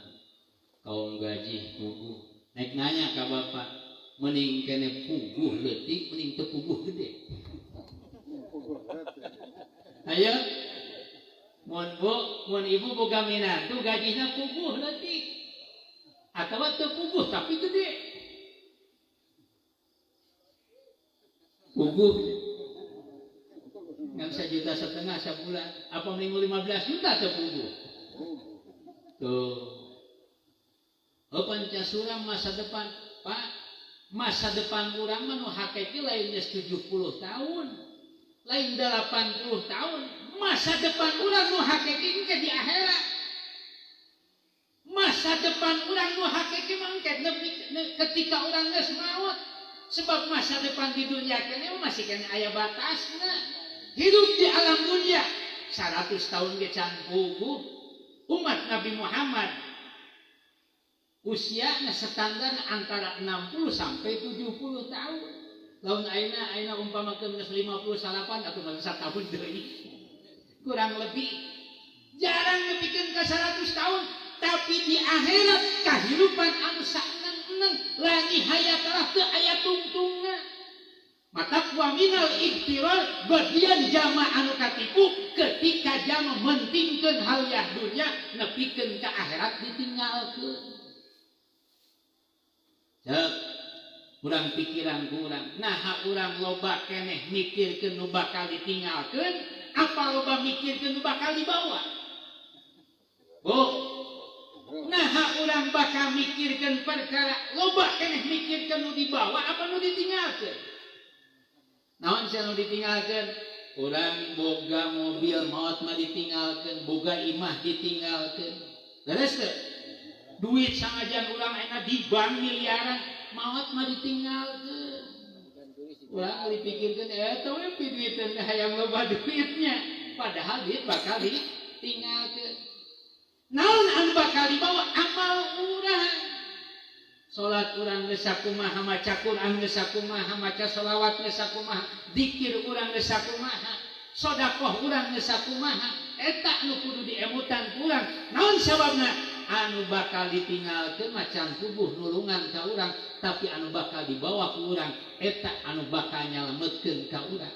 kaum gaji puguh naik nanya ka bapak mending kene puguh leutik mending teu puguh gede ayo mun ibu boga minantu gajina puguh leutik atawa teu puguh tapi gede puguh ngan 1,5 juta sabulan apa minggu 15 juta teu puguh tuh panca suram masa depan Pak masa depan urang mah nu hakiki lain geus 70 tahun lain 80 tahun masa depan urang nu hakiki engke di akhirat masa depan urang nu hakiki mah engke ketika urang geus maut sebab masa depan di dunia kene masih kene aya batasna hidup di alam dunia 100 tahun ge can puguh umat Nabi Muhammad usiana standar antara 60 sampai 70 tahun laun ayeuna umpamakeun geus 59 atuh mah 1 tahun deui kurang lebih jarang nepikeun ka 100 tahun tapi di akhirat kahirupan anu saeneng-eneng lagi hayat teu aya tungtungna mata wa minal ibtirar bagian jama anu katipu ketika jama mentingkeun hal dunya nepikeun ka akhirat ditinggalkeun cek urang pikiran kurang nah urang loba keneh mikirkeun nu bakal ditinggalkeun apa loba mikirkeun nu bakal dibawa nah urang bakal mikirkeun perkara loba keneh mikirkeun nu dibawa apa nu ditinggalkeun naon cenah nu ditinggalkeun urang boga mobil maot mah ditinggalkeun boga imah ditinggalkeun leres teu duit sangajan urang aya di bank miliaran maot mah ditinggalkeun urang dipikirkeun eta we duitna hayang loba duitnya padahal duit bakal ditinggalkeun naon anu bakal dibawa amal urang salat urang geus sakumaha maca Quran geus sakumaha maca shalawat geus sakumaha zikir urang geus sakumaha sedekah urang geus sakumaha eta nu kudu diemutan urang naon sababna anu bakal ditinggalkeun macan tubuh nulungan ka urang tapi anu bakal dibawa ku urang eta anu bakal nyalametkeun ka urang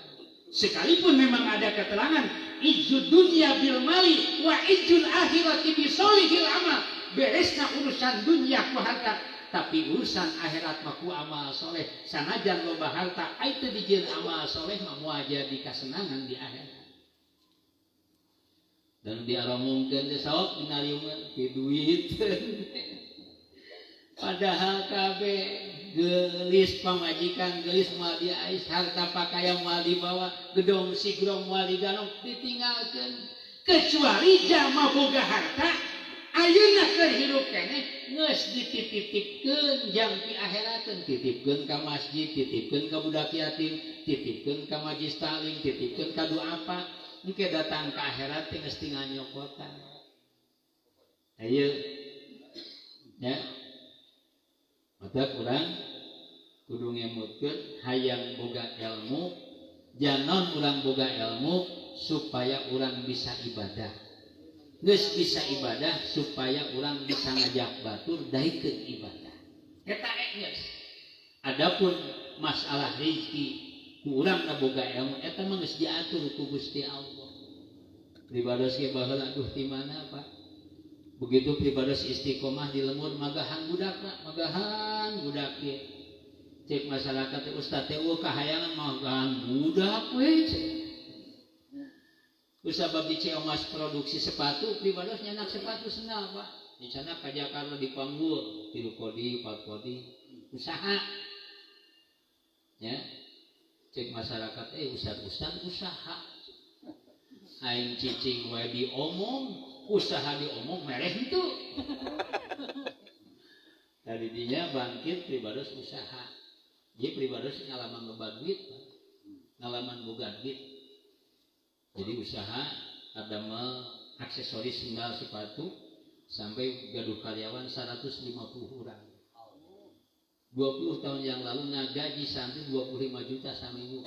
sekalipun memang ada keterangan izud dunya bil mali wa izul akhirati bi solihil amal beresna urusan dunya ku harta tapi urusan akhirat mah ku amal soleh sanajan loba harta aya teu dijieun amal soleh mah moal jadi kasenangan di akhirat dan diaromongkeun teh saok dinariungan ti duit. Padahal kabeh gelis pamajikan, gelis moal diais, harta pakaian moal dibawa, gedong sigrong moal diganong ditinggalkeun. Kecuali jalma boga harta, ayeuna keur hirup keneh geus dititipkeun jang pi akhirateun, titipkeun ka masjid, titipkeun ka budak yatim, titipkeun ka majlis taklim, titipkeun ka duafa, engke datang ka akhirat teh geus tinggal nyokotan. Ayeuna ya maka kurang kudu ngemutkeun hayang boga ilmu, janon urang boga ilmu supaya urang bisa ibadah. Geus bisa ibadah supaya urang bisa ngajak batur daikeun ibadah. Eta geus. Adapun masalah rezeki ku urang na boga ilmu eta mah geus diatur ku Gusti Allah. Pribados ge baheula aduh ti mana Pak? Begitu pribados istiqomah di lemur magahan budak Pak, magahan budak ye. Cek masyarakat teh ustaz teh kahayangan magahan budak we. Kusabab di Ciamas produksi sepatu, pribados nyanak sepatu senal Pak. Di sana ka Jakarta di Panggul, 3 kodi, 4 kodi, usaha. Ya. Cek masyarakat ustaz usaha. Aing cicing wae diomong, usaha diomong mereh itu. Tadi dia bangkit pribados usaha. Dia pribados ngalaman loba duit, ngalaman boga duit. Jadi usaha ada aksesoris sendal sepatu sampai gaduh karyawan 150 orang. 20 tahun yang lalu ngagaji santri 25 juta saminggu.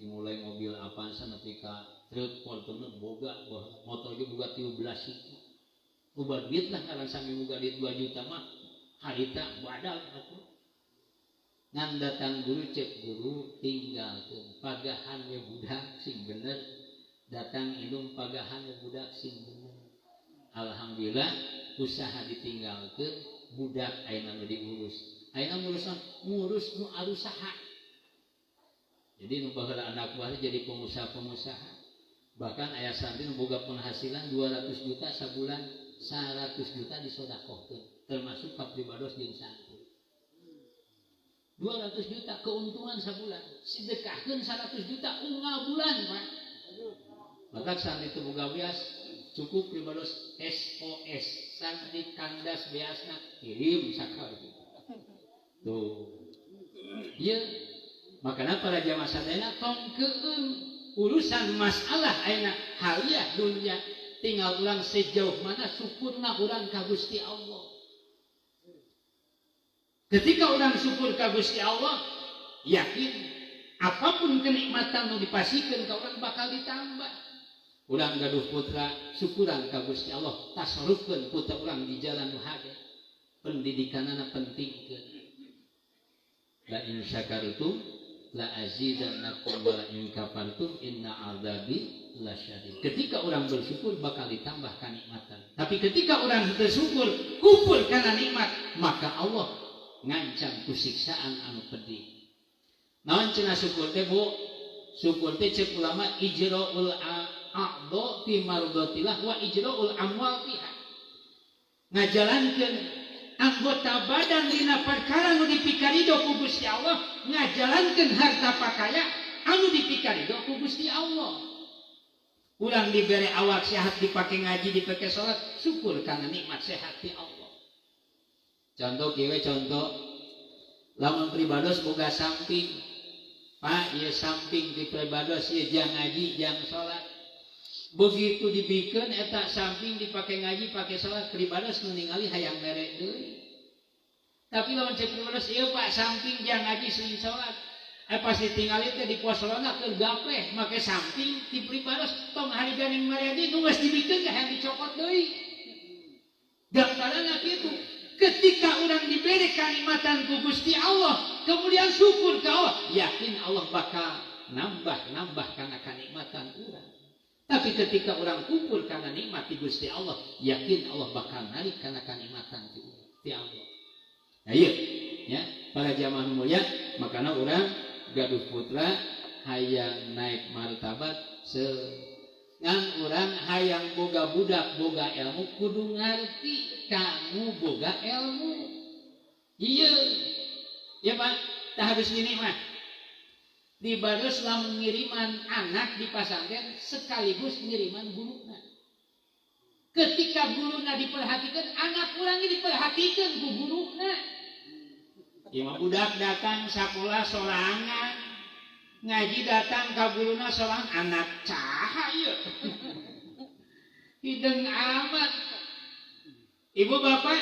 Dimulai mobil Avanza nepi ka truk Fortuner boga, motor ge boga 13 itu. Loba duit lah karang sami boga duit 2 juta mah harita badal atuh. Ngan datang guru cek guru tinggalkeun pagahan we budak sing bener, datang indung pagahan we budak sing bener. Alhamdulillah usaha ditinggalkeun, budak ayeuna diurus. Ayeuna ngurus nu arusaha. Jadi nu baheula anak buah jadi pengusaha-pengusaha. Bahkan aya santri nu boga penghasilan 200 juta sabulan, 100 juta disodakohkeun, termasuk ka pribados jeung santri. 200 juta keuntungan sabulan, sedekahkeun 100 juta unggal bulan, Pak. Maka santri teu boga beas, cukup pribados SOS, santri kandas beasna kirim sakali. Tuh. Ieu makanya para jamaah sadayana tongkeun urusan masalah ayeuna haliah dunia tinggal ulang sejauh mana syukurna urang ka Gusti Allah. Ketika orang syukur ka Gusti Allah, yakin apapun kenikmatan nu dipasikeun ka urang bakal ditambah. Urang gaduh putra syukuran ka Gusti Allah, tasarrufkeun putra urang di jalan nu hade. Pendidikanana pentingkeun. La in syakartum la azidannakum wa la in kafartum inna adzabi lasyadid. Ketika orang bersyukur bakal ditambah kenikmatan. Tapi ketika orang bersyukur kufur karena nikmat, maka Allah ngancam ku siksaan anu pedih. Naon cenah syukur teh Bu? Syukur teh cek ulama ijraul a'dha fi mardatillah wa ijraul amwal fiha. Ngajalankeun anggota badan dina perkara nu dipikarido ku Gusti Allah, ngajalankeun harta pakaya anu dipikarido ku Gusti Allah. Urang dibere awak sehat dipake ngaji, dipake salat, syukur karena nikmat sehat ti Allah. Contoh kieu contoh lamun pribados boga samping. Pak, ieu samping di pribados ieu jang ngaji, jang salat. Begitu dibikeun eta samping dipake ngaji, pake salat, pribados nu ningali hayang mere deui. Tapi lamun cek pribados ieu Pak samping jang ngaji seuing salat. Pas ditingali teh di pos salona keur gapleh make samping ti pribados tong hari ganing mariadi nu geus dibikeun ge hayang dicokot deui. Gambaranna kitu. Ketika orang diberi kenikmatan ku Gusti Allah, kemudian syukur ke Allah, yakin Allah bakal nambah karena kenikmatan orang. Tapi ketika orang kufur karena nikmat di Gusti Allah, yakin Allah bakal narik karena kenikmatan di Allah. Nah iya, ya, para jamaah mulia, makanya orang gaduh putra hayang naik martabat ngan urang hayang boga budak boga ilmu kudu ngarti kamu boga ilmu. Iya ya Pak, tah habis gini mah di bados lamun ngiriman anak di pasantren sekaligus ngiriman guluna. Ketika guluna diperhatikan, anak urang diperhatikan ku guluna. Ima budak datang sekolah sorangan, ngaji datang ka guluna sorangan, anak cahaya. Hideng amat. Ibu bapak,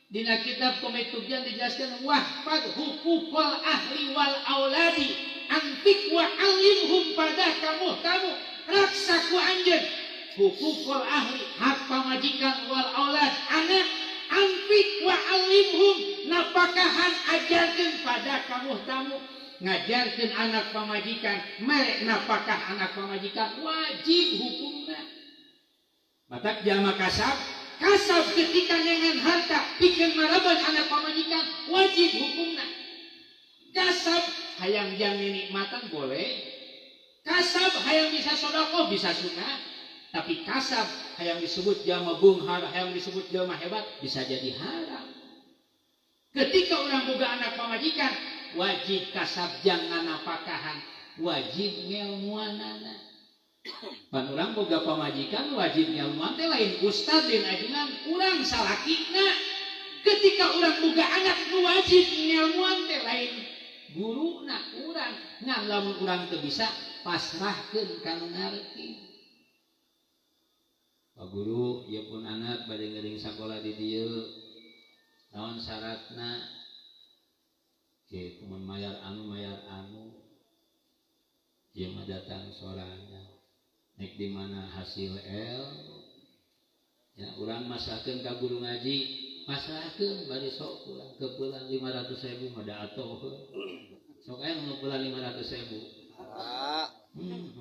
dina kitab Komitubjan dijelaskan wahfad hukukul ahli wal auladi antik wa alimhum pada kamu raksa ku anjeun hukukul ahli hak pamajikan wal aulad anak antik wa alimhum napakahan ajarkeun pada kamu ngajarkeun anak pamajikan merek napakah anak pamajikan wajib hukumna. Matak jalma kasab ketika nengan harta bikin maraban anak pamajikan wajib hukumna. Kasab hayang jamin nikmatan boleh, kasab hayang bisa sedekah bisa sunah, tapi kasab hayang disebut jalma bunghar, hayang disebut jalma hebat bisa jadi haram. Ketika orang boga anak pamajikan wajib kasab jangan napakahan, wajib ngelmuanana. Pan urang boga pamajikan wajib ngelmuan teh lain ustad dan ajunan urang salakina. Ketika urang boga anak nu wajib ngelmuan teh lain guruna urang. Ngan lamun urang teu bisa pasrahkeun ka nu ngarti. Pak guru ieu pun anak bade ngeuring sakola di dieu. Naon syaratna? Ke kumun mayar anu ieu mah datang sorangan. Nek di mana hasil ya urang masahkeun ka guru ngaji pasrahkeun bari sok pulang keupulan 500.000 mah da atoh sok aya nu pulang 500.000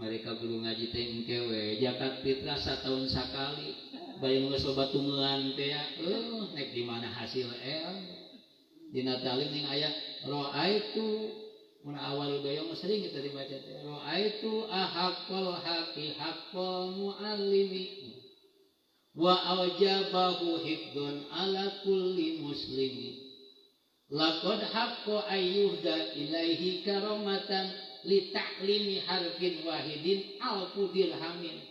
mereka guru ngaji teh engke we zakat fitrah satahun sakali bayi nu geus loba tungeuan teh ya nek di mana hasil dina talim ning aya ro'aitu mun awal doyong sering kita dibaca teh ro'aitu ahaqqal haqi haqqal muallimi wa aujabahu hifdzun ala kulli muslimi laqad haqqa ayyuhda ilaihi karamatan li ta'limi harfin wahidin alfu dirhamin.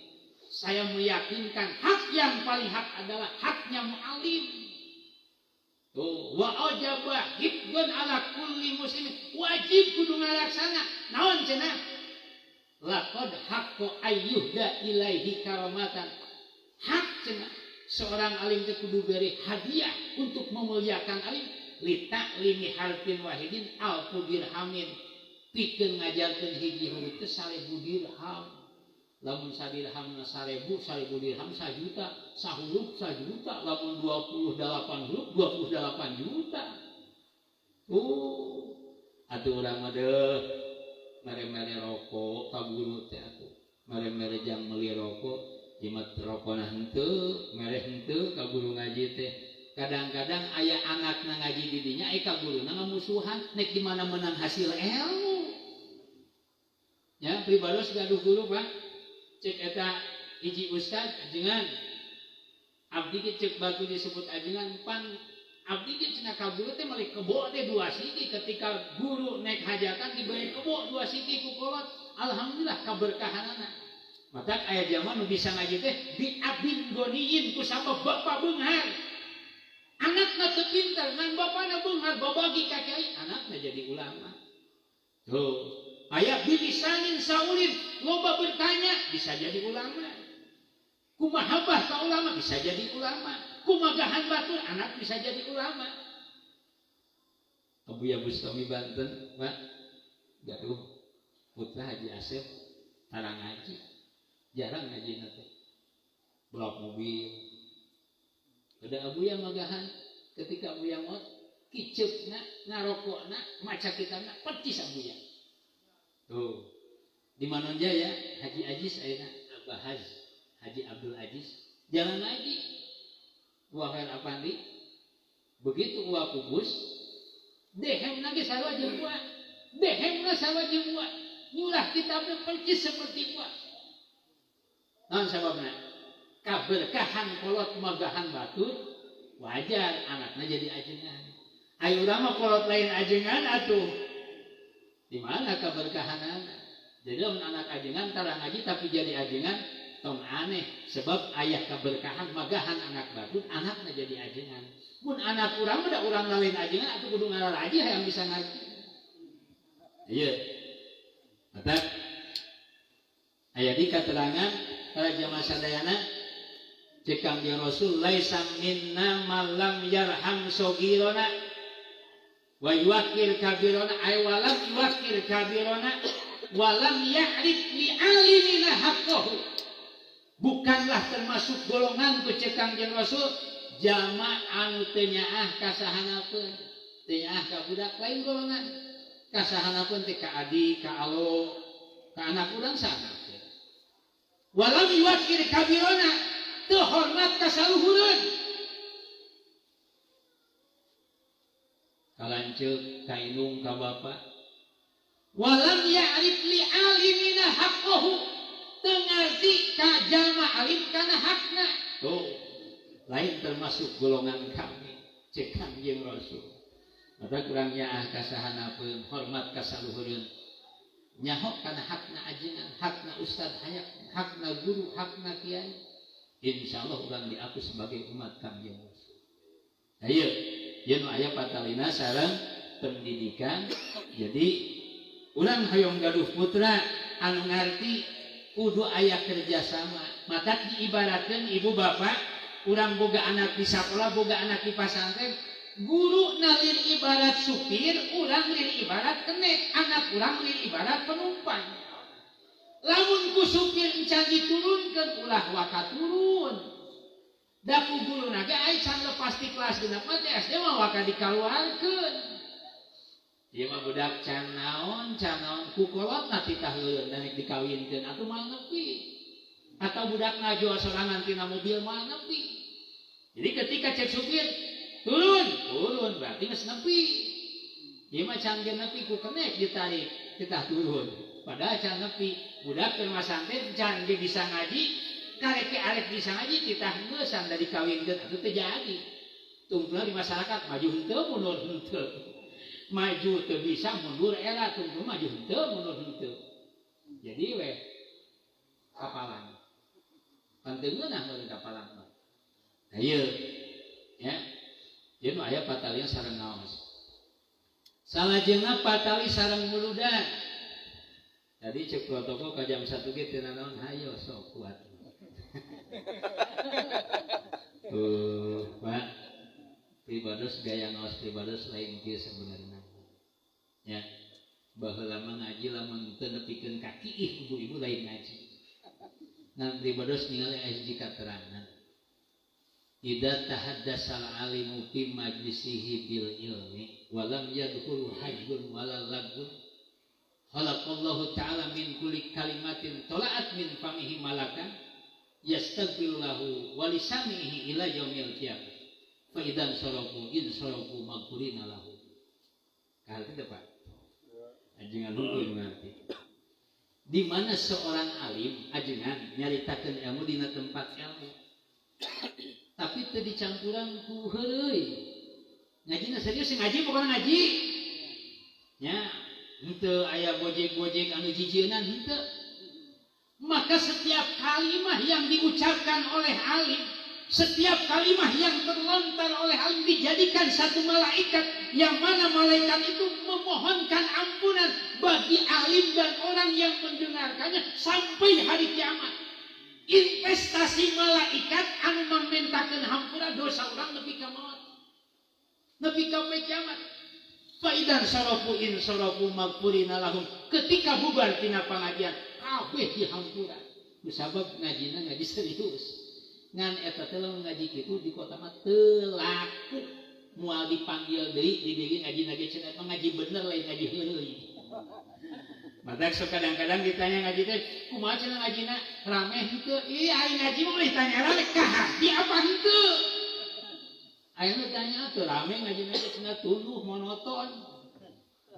Saya meyakinkan hak yang paling hak adalah haknya muallim. Tuh, wa ajaba hibdun ala kulli muslimin wajib kudu ngalaksana naon cenah laqad haqqo ayyuhda ilaihi karamatan hak cenah seorang alim teh kudu beri hadiah untuk memuliakan alim li ta'limi harfin wahidin alfu dirhamin pikeun ngajarkeun hiji huruf teh 1000 dirham lamun sadirhamna 1000 dirham 1 juta sahuruf 1 juta lamun 28 huruf 28 juta atuh urang mah deuh mere-mere rokok ka guru teh atuh mere-mere jang meuli rokok jimat rokona henteu mere henteu ka guru ngaji teh kadang-kadang aya anakna ngaji di dinya ka guruna ngamusuhan nek di mana menang hasil ilmu ya pribados gaduh guru Pak cek eta hiji ustad ajengan abdi ge cek batu disebut ajengan pan abdi ge cenah ka guru teh meuli kebo teh 2 siki ketika guru naik hajatan diberi kebo 2 siki ku kolot alhamdulillah kaberkahanana maka aya zaman nu bisa ngaji teh diabin goniin ku sabab bapak beunghar anakna teu pinter ngan bapana beunghar babagi ka kiai anakna jadi ulama tuh aya bilisanin saulin loba bertanya bisa jadi ulama kumahabah ka ulama bisa jadi ulama kumagahan batur anak bisa jadi ulama. Abu Ya Bustami Banten Pak gaduh putra Haji Asep tarang ngaji jarang ngaji nanti balap mobil ada Abu yang magahan ketika Abu yang mot kicupna ngarokokna maca kitana percis Abu ya tuh di Manon Jaya Haji Aziz ayeuna Abah Haji Abdul Aziz jalan lagi Wahir Apandi begitu ulah kubus dehemna ge sarua jeung ulah dehemna sarua jeung ulah nyulah kitabna percis seperti ulah Naon sababna? Kaberkahan kolot magahan batur wajar anaknya jadi ajengan. Ayo urang mah kolot lain ajengan atuh. Di mana keberkahan anak? Jadi anak ajengan tara ngaji tapi jadi ajengan tong aneh sebab ayah keberkahan magahan anak batur anaknya jadi ajengan. Mun anak urang ada urang lain ajengan atuh kudu ngararaji hayang bisa ngaji. Iya. Mata aya di keterangan para jamaah sadayana cek Kangjeng Rasul laisa minna malam yarham sogirona wa yuwakir kabirona ay walam yuwakir kabirona walam ya'rif li alimina haqqahu. Bukanlah termasuk golongan ku cek Kangjeng Rasul jama anu teu nyaah kasahanapeun teu nyaah ka budak lain golongan kasahanapeun teh ka adi ka alo ka anak urang sana. Walam yuwakir kabirona teu hormat ka saluhureun. Kalanceuk ka indung ka bapa. Walam ya'rif li alimina haqqahu. Teu ngarti ka jalma alim kana hakna. Tuh, lain termasuk golongan kami. Cek Kangjeng Rasul. Mata kurang nyaah kasahanapeun, hormat ka saluhureun. Nyahok kana hakna ajengan, hakna ustad hayang, hakna guru, hakna kiai. Insyaallah urang diaku sebagai umat Kangjeng Rasul. Ayo, yen aya patalina sareng pendidikan. Jadi urang hoyong gaduh putra anu ngarti kudu aya kerjasama. Mata diibaratkeun ibu bapak, urang boga anak di sakola, boga anak di pasantren. Guru nalir ibarat supir, urang lir ibarat kenek, anak urang lir ibarat penumpang. Lamun ku supir encan diturunkeun ulah waka turun. Da ku guru naga ai can lepas ti kelas genep mah SD mah waka dikaluarkeun. Ieu mah budak can naon ku kolotna titah leureun dan dikawinkeun atuh moal nepi. Atau budak ngajol sorangan tina mobil moal nepi. Jadi ketika cek supir turun berarti geus nepi. Ieu mah can nepi ku kenek ditarik kita turun. Padahal can nepi budak keur masantren can ge bisa ngaji, karek arek bisa ngaji titah geus sanda dikawinkeun atuh teu jadi. Tungtulna di masyarakat maju henteu mundur henteu. Maju teu bisa mundur era tungtul maju henteu mundur henteu. Jadi we kapalan. Panteungeunah mun kapalan mah. Ayeuna ya. Yen aya patalian sareng ngaos. Salajengna patali sareng muludan. Tadi cek protokol ka jam 1 ge teu naon hayo sok kuat. Pak pribados gaya ngaos pribados lain kieu sebenarnya. Ya. Baheula mah ngaji lamun teu nepikeun kaki ibu-ibu lain ngaji. Ngan pribados ningali hiji katerangan. Idza tahaddasal alimu fi majlisihi bil ilmi wa lam yadkhul hajjun wala lagun khalaqallahu ta'ala min kulli kalimatin tala'at min famihi malakan yastaghfiru lahu wa lisamihi ila yaumil qiyamah fa idan sarafu in sarafu maghfurina lahu. Kahal teh Pak. Ajengan hukum ngarti. Di mana seorang alim ajengan nyaritakeun ilmu dina tempat ilmu. Tapi teu dicampuran ku heureuy. Ngajina serius ngaji bukan ngaji. Nya, henteu aya gojek-gojek anu jijieunnan henteu. Maka setiap kalimat yang diucapkan oleh alim, setiap kalimat yang terlontar oleh alim dijadikan satu malaikat yang mana malaikat itu memohonkan ampunan bagi alim dan orang yang mendengarkannya sampai hari kiamat. Investasi malaikat anu mamentakeun hampura dosa urang nepi ka maut. Nepi ka kiamat. Fa idan sarafu in sarafu maghfurina lahum. Ketika bubar tina pangajian kabeh dihampura. Kusabab ngajina ngaji serius. Ngan eta teh lamun ngaji kitu di kota mah teu laku. Moal dipanggil deui di dieu ngaji ge cenah ngaji bener lain ngaji heureuy. Matak sok kadang-kadang ditanya ngaji teh, kumaha cenah ngajina rame henteu? Ih, ari ngaji mah ditanya rame ka hati apa henteu? Ayeuna tanya atuh rame ngaji cenah tunduh monoton.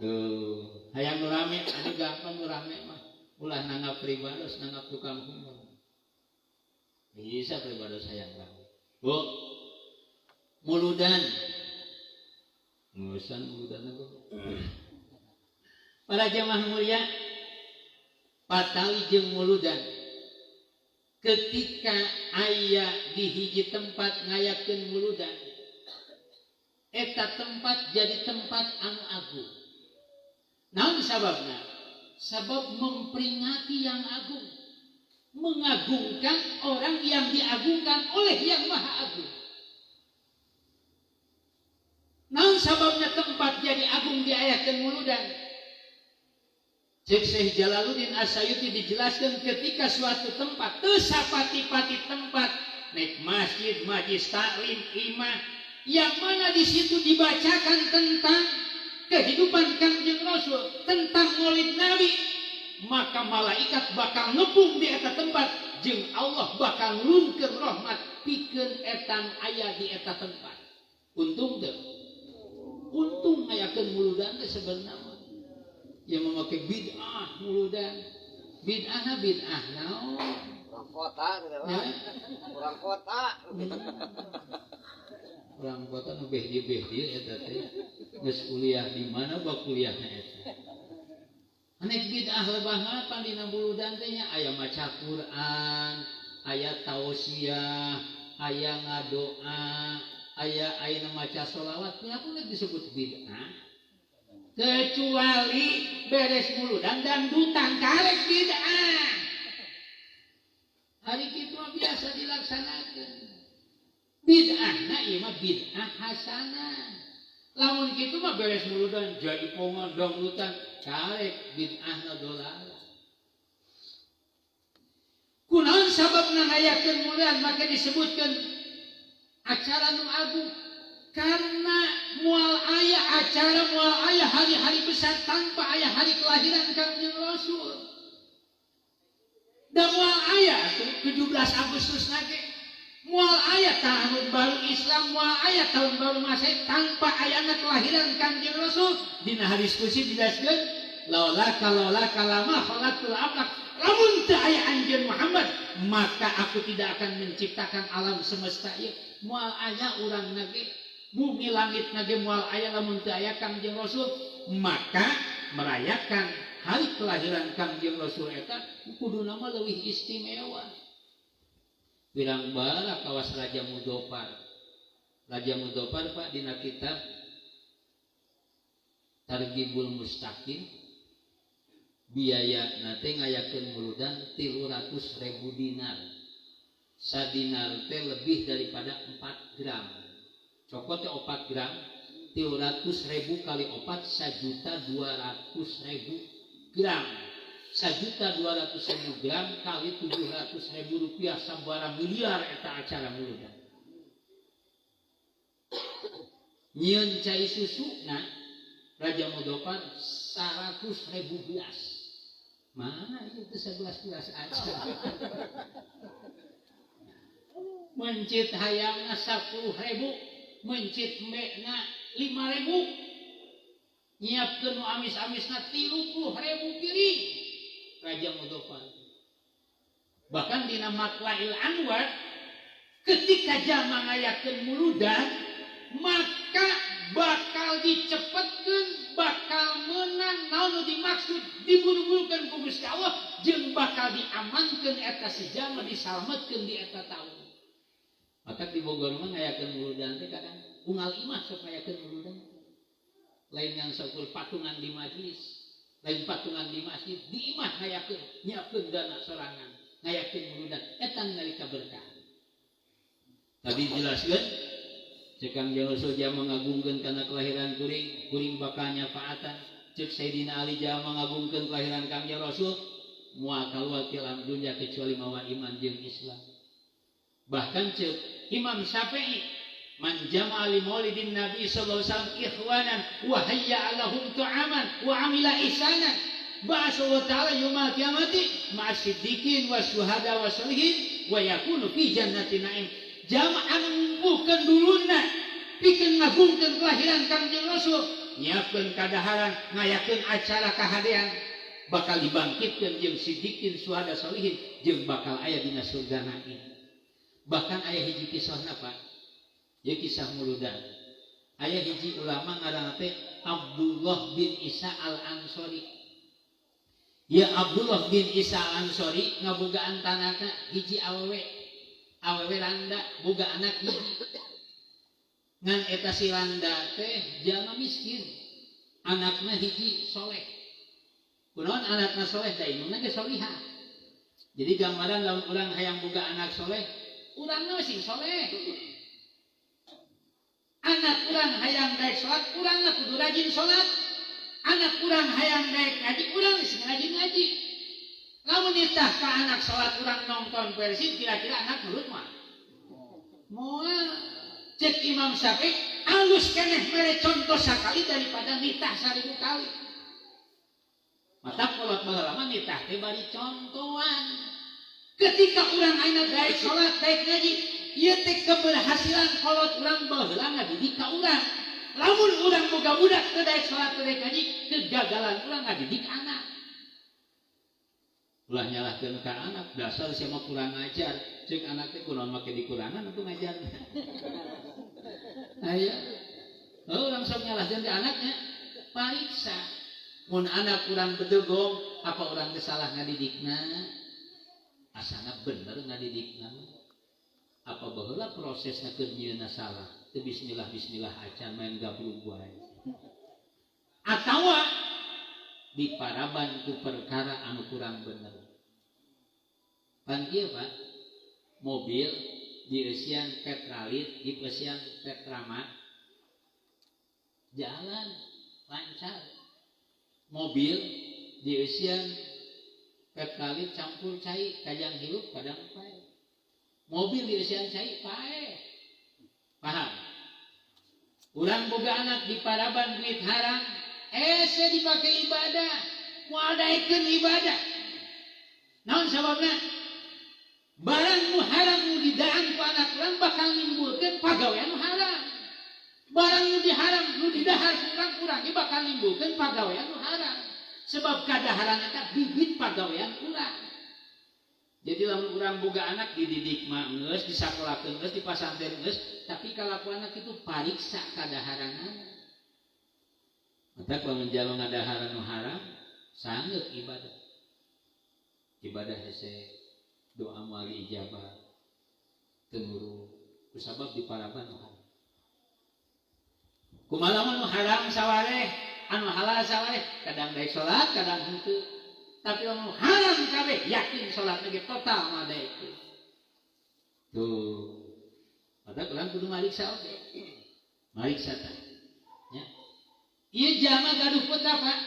Tuh, hayang rame anu gampang rame mah. Ulah nanggap pribados, nanggap tukang humor. Bisa pribadi sayang kamu. Bu, muludan. Ngurusan muludan itu. Para jamaah mulia, patawi jeung muludan. Ketika aya di hiji tempat ngayakeun muludan, eta tempat jadi tempat anu agung. Naon sababna? Sabab memperingati yang agung, mengagungkan orang yang diagungkan oleh yang maha agung. Naon sababna tempat jadi agung diayakeun muludan? Cek Syekh Jalaluddin Asyuyuti dijelaskan ketika suatu tempat sapati-pati tempat naik masjid, majlis taklim, imam yang mana di situ dibacakan tentang kehidupan Kangjeng Rasul, tentang Maulid Nabi, maka malaikat bakal ngepung di eta tempat jeung Allah bakal nurunkeun rahmat pikeun etan aya di eta tempat. Untung teu? Untung ngayakeun muludan teh sebenarnya yang memakai bid'ah muludan. Bid'ah naon? Orang kota ya? Orang kota. Orang kota nu behdi-behdi eta teh. Geus kuliah di mana bak kuliahna eta. Anek bid'ah lebah pan dina muludan teh nya aya maca Quran, aya tausiah, aya ngadoa, aya maca sholawat. Kenapa disebut bid'ah? Kecuali beres muludan dan dangdutan karek bid'ah. Hari kitu biasa dilaksanakan. Bid'ahna ieu mah bid'ah hasanah. Lamun kitu mah beres muludan jadi pongan dangdutan karek bid'ahna dolalah. Kunaon sababna ngayakeun muludan maka disebutkeun acara nu agung. Karena mual ayah acara mual ayah hari-hari besar tanpa ayah hari kelahiran Kangjeng Rasul. Dan mual ayah 17 Agustus nage mual ayah tahun baru Islam, mual ayah tahun baru Masehi tanpa ayahna kelahiran Kangjeng Rasul. Dina hadis qudsi dijelaskeun laula kalama khalaqtul aflaq. Lamun teu aya anjeun Muhammad maka aku tidak akan menciptakan alam semesta ieu. Mual ayah urang nage bumi langit nage moal aya lamun teu aya Kangjeng Rasul, maka merayakan hari kelahiran Kangjeng Rasul eta kuduna mah leuwih istimewa. Birang bala kawas Raja Mudofar. Raja Mudofar Pak dina kitab Targhibul Mustaqim biaya nate ngayakeun muludan 300.000 dinar. Sadinar teh lebih daripada 4 gram. Cokot 4 gram 300.000 kali 4 1.200.000 gram. 1.200.000 gram kali 700.000 rupiah sabaraha miliar eta acara muludan. Nyieun cai susuna Raja Mudofar 100.000 gelas. Mana itu 11 gelas aja. Mencit hayangna 10.000 mencit mekna 5.000 nyiapkeun nu amis-amisna 30.000 piring Raja Mudofar. Bahkan dina Matla'il Anwar ketika jama ngayakeun muludan maka bakal dicepetkeun, bakal menang naon nu dimaksud diburu-burukeun ku Gusti Allah jeung bakal diamankeun eta sejama disalametkeun di eta taun. Maka di Bogor mah ngayakeun muludan teh kadang unggal imah sok ngayakeun muludan. Lain yang sakur patungan di majlis, lain patungan di masjid, di imah ngayakeun, nyiapkeun dana sorangan, ngayakeun muludan eta nalika berkah. Tadi jelaskeun cek Kangjeng Rasul jama ngagungkeun kana kelahiran kuring bakal nyafaatan. Cek Sayyidina Ali jama ngagungkeun kelahiran Kangjeng Rasul moal kaluar ti alam dunya kecuali mawa iman jeung Islam. Bahkan cek Imam Syafi'i man jama'a li maulidin Nabi sallallahu alaihi wasallam ikhwanan wa hayya lahum ta'aman wa amila ihsanan ba'sa wa ta'ala yaumil qiyamati ma'as-siddiqin wasyuhada wassalihin wa yakunu fi jannatin na'im. Jamaah ngumpulkeun duluna pikeun ngagungkeun kelahiran Kangjeng Rasul, nyiapkeun kadaharan ngayakeun acara kahadean bakal dibangkitkeun jeung siddiqin syuhada salihin jeung bakal aya dina surga na'im. Bahkan aya hiji kisahna Pak. Ieu kisah muludan. Aya hiji ulama ngaranna teh Abdullah bin Isa al-Ansori. Ya Abdullah bin Isa al-Ansori ngabogaan tanaka hiji awewe. Awewe randa boga anak hiji. Ngan eta si randa teh jalma miskin. Anakna hiji soleh. Kunaon anakna soleh da indungna ge solihah. Jadi gambaran lamun urang hayang boga anak soleh, urangna sing soleh. Anak urang hayang daek salat, urangna kudu rajin salat. Anak urang hayang daek ngaji, urang sing rajin ngaji. Lamun nitah ka anak salat urang nonton Persib, kira-kira anak nurut mah. Moal cek Imam Syafi'i, alus keneh mere contoh sakali daripada nitah 1000 kali. Mata kolot baheula mah nitah teh bari contohan. Ketika urang ayeuna daek salat, daek ngaji, ieu teh keberhasilan kolot urang baheula ngadidik ka urang. Lamun urang boga budak teu daek salat teu daek ngaji, kegagalan urang ngadidik anak. Ulah nyalahkeun ka anak, dasar sia mah kurang ngajar. Ceuk anak teh kunaon make dikurangan atuh ngajar. Aya. Urang sok nyalahkeun ka anaknya, pariksa. Mun anak kurang bedegong, apa urang teh salah ngadidikna? Asana bener ngadidikna. Apa baheula prosesna keur nyieunna salah? Teu bismillah acan main gabrug wae. Atawa diparaban ku perkara anu kurang bener. Pan kieu Pak, mobil dieusian Petralit, dieusian Petramat, jalan lancar. Mobil dieusian Petralit campur cai, kajang hirup kadang pae. Mobil dieusian cai pae. Paham? Urang boga anak diparaban duit haram, hese dipake ibadah, moal daekeun ibadah. Naon sababna? Barang nu haram nu didaan ku anak urang bakal nimbulkeun pagawean nu haram. Barang nu diharam nu didahar ku urang ge bakal nimbulkeun pagawean nu haram. Sebab kadaharan eta bibit pagawean urang. Jadi lamun urang boga anak dididik mah geus, disakolakeun geus, dipasantren geus, tapi kalakuan anak itu pariksa kadaharanana. Mata lamun jalma ngadaharan nu haram, sangeut ibadah. Ibadah hese doa mali ijabah tenuru kusabab diparaban nu haram. Kumaha nu haram sawareh, anu halal sawareh, kadang daek salat, kadang henteu. Tapi anu haram kabeh yakin salat ge total mah daek. Tuh. Mata urang kudu mariksa oge. Mariksa tah. Ya. Ieu jalma gaduh putra Pak.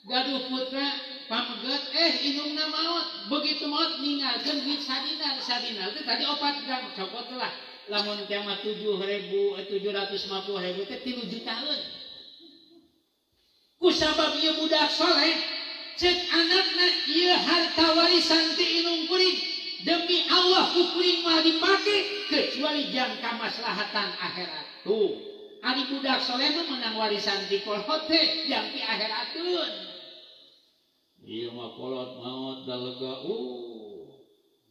Gaduh putra pameget indungna maot. Begitu maot ninggalkeun duit sadinar teh tadi 4 gram copot lah. Lamun teh mah 750.000 teh 3 jutaan. Kusabab ieu budak saleh, cek anakna ieu harta warisan ti inung kuring demi Allah ku kuring mah dipake kecuali jangka maslahatan akhirat. Tuh, ari budak saleh mah menang warisan ti kolot teh jang ti akhirateun. Ieu mah kolot maot dalega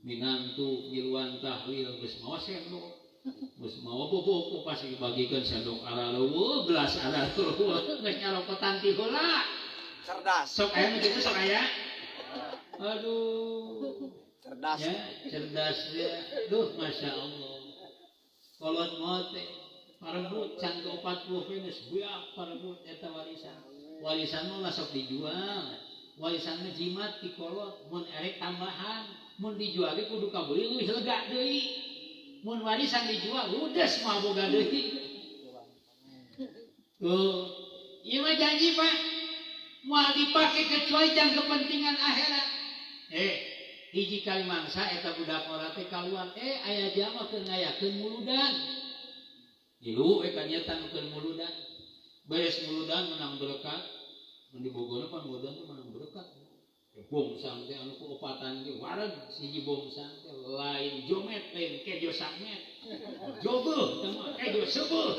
minantu ngiluan tahlil geus mawa sendok. Geus mawa bobok pasti dibagikeun sendok araleueuh gelas araleueuh geus nyalokotan ti heula. Cerdas. Sok aya nu kitu sok aya. Aduh. Cerdas. Ya, cerdas dia. Duh, Masya Allah. Kolot maot teh parebut can 40 geus buyak parebut eta warisan. Warisan mah sok dijual. Warisan mah jimat ti kolot, mun erek tambahan, mun dijual ge kudu kabeli leuwih lega deui. Mun warisan dijual ludes mah boga deui. Tuh, ieu mah janji Pak. Moal dipake kecuali jang kepentingan akhirat. Hiji kali mangsa eta budak ora teh kaluar, aya jalma keur ngayakeun muludan. Ilu ka nyetan keur muludan. Beres muludan menang berkat. Mun di Bogor pan muludan teh menang berkat. Bongsang teh anu ku opatan ge wareg siji bongsang teh lain jomet lain kejo samet. Jobeuh teh mah kejo sebeuh.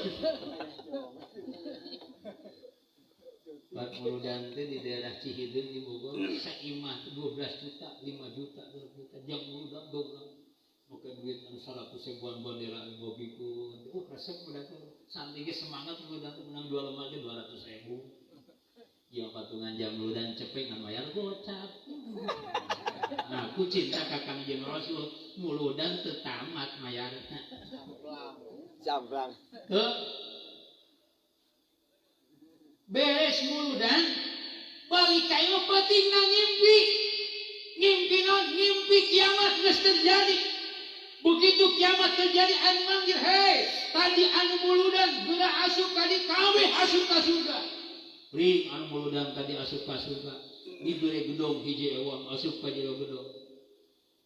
Bat muludan teh di daerah Cihideung di Bogor saimah 12 juta, 5 juta, 2 juta jam muludan dongeng. oke duit anu 100.000-an bendera anu bogikeun resep budak santai ge semangat budak menang 2 lemari 200.000 ya patungan jam dan cepeng kan bayar gocap. Nah, ku cinta ka Kangjeng Rasul muludan teu tamat mayar. Jamblang. Beres muludan balik ka ieu pentingna ngimpi. Ngimpi non ngimpi kiamat geus terjadi. Begitu kiamat terjadi anu manggil, "Hei, tadi anu muludan geura asup ka di kabeh asup ka surga." Ring anu muludan tadi asup ka surga. Dibere gedong hiji ewang asup ka jero gedong.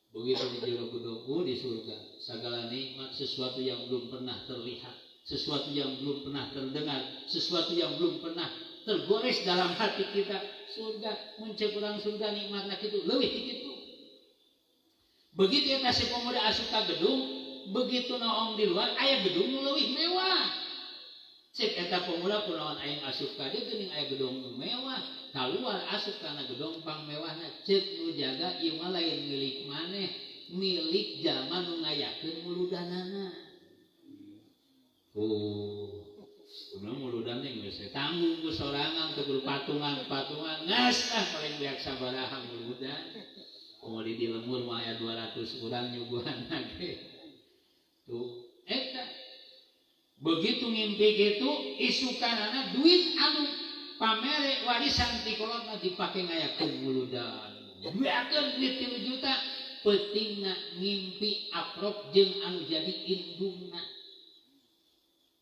Begitu di jero gedong, di surga segala nikmat, sesuatu yang belum pernah terlihat, sesuatu yang belum pernah terdengar, sesuatu yang belum pernah tergores dalam hati kita. Surga, muncul kurang surga nikmatna kitu, leuwih ti kitu. Begitu eta si pemuda asup ka gedung, begitu naong di luar aya gedung nu leuwih mewah. Cek eta pemuda kunaon aing asup ka dieu geuning aya gedung nu mewah, kaluar asup kana gedung pang mewahna, ceuk nu jaga ieu mah lain milik maneh, milik jalma nu ngayakeun muludanana. Kunaon muludan teh geus tanggung ku sorangan teu kudu patungan-patungan, ngas lah paling beak sabaraha muludan. Komodi di lemur mah aya 200 urang nyuguhanna ge. Tuh, eta begitu ngimpi gitu isukanana duit anu pamere warisan ti kolotna dipake ngayakeun muludan. Beakeun duit 3 juta pentingna ngimpi akrab jeung anu jadi indungna.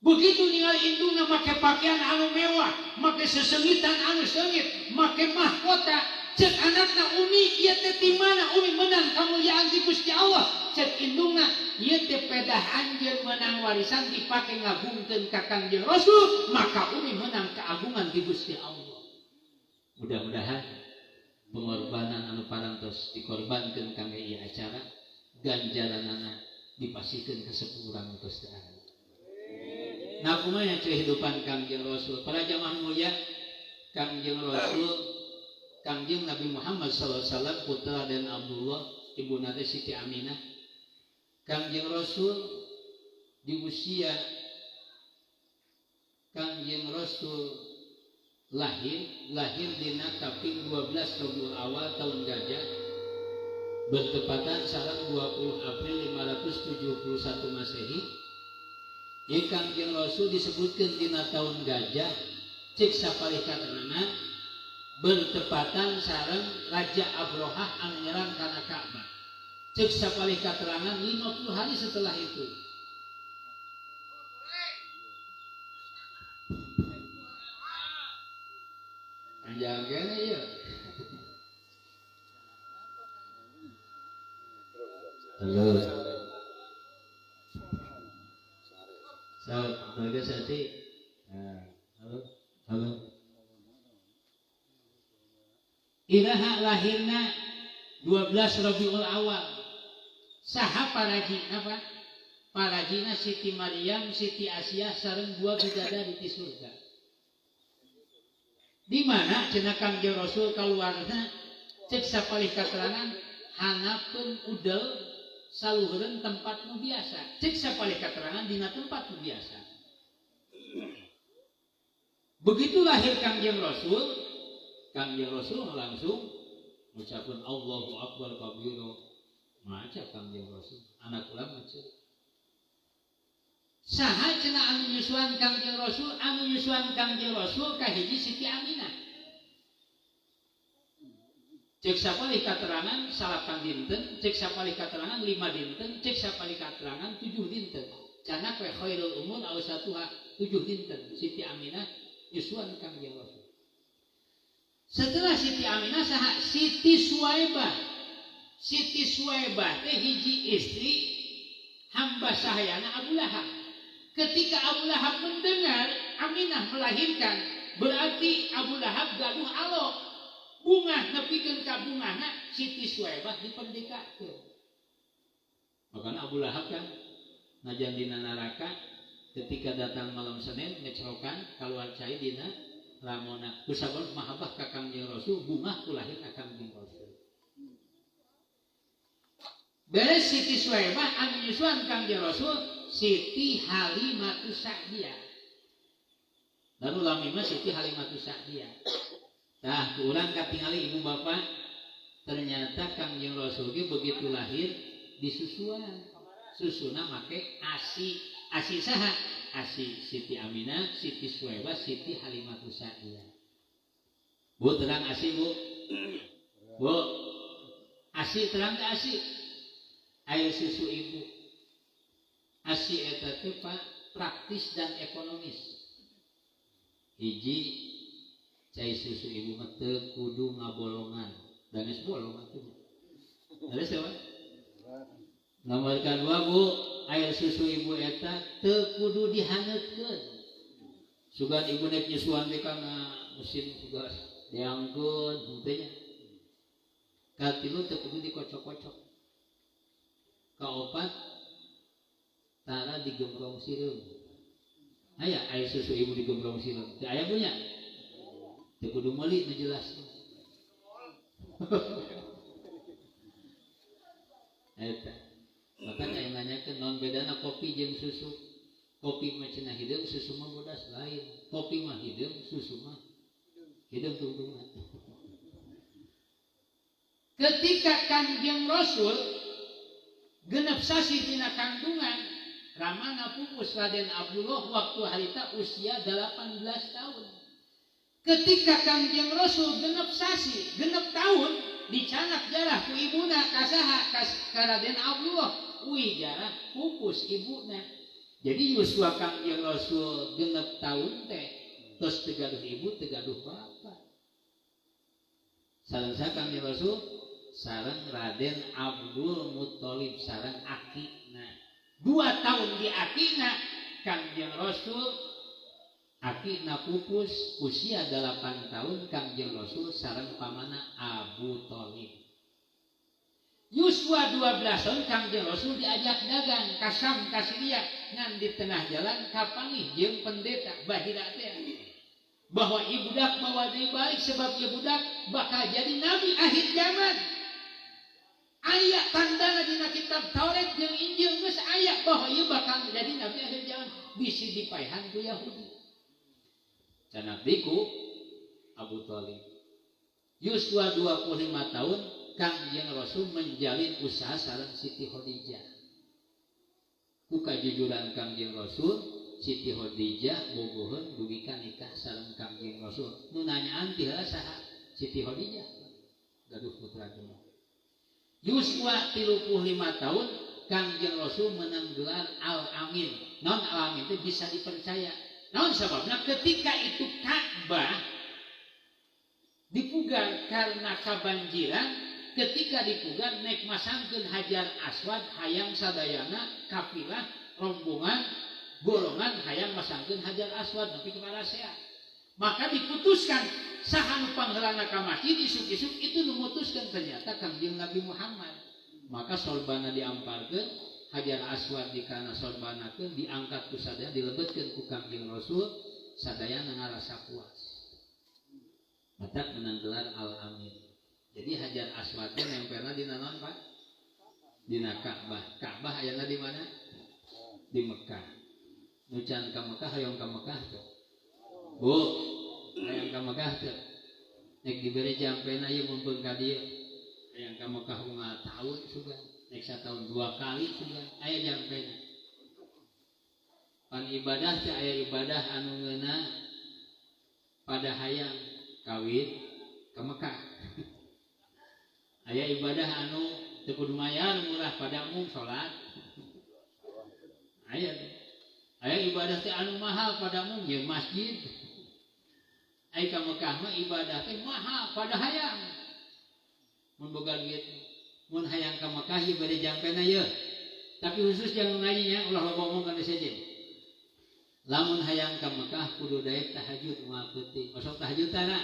Begitu ningali indungna make pakaian anu mewah, make sesengitan anu seungit, make mahkota, cek anakna Umi ieu teh ti mana? Umi menang kamuliaan ti Gusti Allah. Cek indungna ieu teh pedah anjeun menang warisan dipake ngagungkeun ka Kangjeng Rasul, maka Umi menang keagungan di Gusti Allah. Mudah-mudahan pengorbanan anu parantos dikorbankeun kangge ieu acara ganjaranana dipasikeun ka sepurang Gusti Allah. Nah, kumaha kehidupan Kangjeng Rasul? Para jamaah mulia, Kangjeng Rasul, Kangjeng Nabi Muhammad SAW, putra dan Abdullah, ibu nate Siti Aminah. Kangjeng Rasul di usia Kangjeng Rasul lahir dina kaping 12 Rabiul Awal tahun Gajah, bertepatan sareng 20 April 571 Masehi. Jadi Kangjeng Rasul disebutkan dina tahun Gajah, cek sapalih katerangan bertepatan sareng Raja Abrahah anu nyerang kana Ka'bah. Cek sapalih katerangan 50 hari setelah itu. Panjang kene ieu. Halo. Saud, Naga Sati. Halo. Iraha lahirna 12 Rabiul Awal. Saha parajina apa? Parajina Siti Maryam, Siti Asia sareng 2 bidadari di surga. Di mana cenah Kangjeng Rasul kaluarna cek sapalih katerangan hanapeun udel saluhureun tempat nu biasa. Cek sapalih katerangan dina tempat nu biasa. Begitu lahir Kangjeng Rasul langsung mengucapkan Allahu Akbar kabira. Maca Kangjeng Rasul, anak ulang maca. Saha cenah anu nyusuan Kangjeng Rasul? Anu nyusuan Kangjeng Rasul kahiji Siti Aminah. Cek sapalih katerangan salapan dinten, cek sapalih katerangan 5 dinten, cek sapalih katerangan 7 dinten. Cana kwe khairul umur awsatuha 7 dinten. Siti Aminah nyusuan Kangjeng Rasul. Setelah Siti Aminah saha Siti Suwaibah. Siti Suwaibah teh hiji istri hamba sahayana Abu Lahab. Ketika Abu Lahab mendengar Aminah melahirkan, berarti Abu Lahab gaduh alok. Bunga nepikeun ka bungana Siti Suwaibah diperdekakeun. Makanya Abu Lahab kan najan dina neraka ketika datang malam Senin ngecerokan kaluar cai dina ramona. Kusabab mahabbah ka Kangjeng Rasul bunga kulahir ka Kangjeng Rasul. Beres Siti Suwaibah anu nyusuan Kangjeng Rasul Siti Halimatus Sa'diyah. Lalu lami mah Siti Halimatus Sa'diyah. Tah urang katingali ibu bapak ternyata Kangjeng Rasul ge begitu lahir disusuan. Susuna make asi saha? Asi Siti Aminah, Siti Suwaibah, Siti Halimatus Sa'diyah. Bu terang asi bu. Bu asi terang ke asi. Air susu ibu. Asi eta teh Pak praktis dan ekonomis. Hiji cai susu ibu mah teu kudu ngabolongan. Dan geus bolong atuh. Ada siapa? Nomor kedua bu, air susu ibu eta teu kudu dihangatkeun. Sugan ibu nek nyusuan teh kana mesin juga diangkeun henteu nya. Katilu teu kudu dikocok-kocok. Kaopat tara digembrong sireum. Aya air susu ibu digembrong sireum. Teu aya punya. Teu kudu meuli nu jelas. Eta. Makanya yang nanyakeun naon bedana kopi jeung susu. Kopi mah cenah hideung, susu mah bodas lain. Kopi mah hideung, susu mah hideung tungtungan. Ketika Kangjeng Rasul genep sasi tina kandungan, ramana pupus Raden Abdullah waktu harita usia 18 tahun. Ketika Kangjeng Rasul genep sasi, genep tahun, dicanak jarah ku ibuna kasaha ka Raden Abdullah, uih jarah pupus ibuna. Jadi yuswa Kangjeng Rasul genep tahun teh, tos tegaduh ibu, tegaduh bapak. Sareng sa Kangjeng Rasul sareng Raden Abdul Muthalib sareng akina. 2 tahun di akina Kangjeng Rasul akina pupus usia 8 tahun Kangjeng Rasul sareng pamana Abu Thalib. Yuswa 12 tahun Kangjeng Rasul diajak dagang ka Syam ka Syria ngan di tengah jalan kapanggih jeung pendeta Bahira teh bahwa ieu budak bawa deui balik sebab ieu budak bakal jadi nabi akhir zaman. Aya tandana dina kitab Taurat jeung Injil geus aya bahwa ieu bakal jadi nabi akhir zaman bisi dipaehan ku Yahudi. Canak diku Abu Thalib. Yuswa 25 tahun Kangjeng Rasul menjalin usaha sareng Siti Khadijah. Ku kajujuran Kangjeng Rasul, Siti Khadijah bogoheun dugi ka nikah sareng Kangjeng Rasul. Nu nanyaan ti heula saha? Siti Khadijah. Gaduh putra tunggal. Yuswa 35 tahun Kangjeng Rasul menang gelar Al-Amin. Naon Al-Amin itu bisa dipercaya. Naon sababna ketika itu Ka'bah dipugar karena kebanjiran, ketika dipugar naik masangkeun Hajar Aswad hayang sadayana kafilah rombongan golongan hayang masangkeun Hajar Aswad nepi ka Parasea. Maka diputuskan saha nu pangheulana ka masjid isuk-isuk itu memutuskan ternyata Kangjeng Nabi Muhammad. Maka solbana diamparkeun, Hajar Aswad dikana solbanakeun, diangkat ku sadaya dilebetkeun ku Kangjeng Rasul, sadayana ngarasa puas. Mata menang gelar Al-Amin. Jadi Hajar Aswad teh nempelna dina naon, Pak? Dina Ka'bah. Ka'bah ayana di mana? Di Mekah. Nu can ka Mekah hayang ka Mekah tuh. Bu, hayang ka Mekah teh. Nek dibere jampena ieu mumpung ka dieu. Hayang ka Mekah 5 tahun sugan. Nek satahun 2 kali sugan. Aya jampena. Pan ibadah teh aya ibadah anu ngeuna pada hayang kawin ka Mekah. Aya ibadah anu teu kudu mayar murah pada umum salat. Aya ibadah teh anu mahal pada umum jeung masjid. Ai ka Mekah mah ibadah teh mahal pada hayang. Mun boga duit, mun hayang ka Mekah ieu bade jampena ieu. Tapi khusus jangan ngajinya ulah loba omong kana saja. Lamun hayang ka Mekah kudu daek tahajud moal peuting. Osok tahajud tara.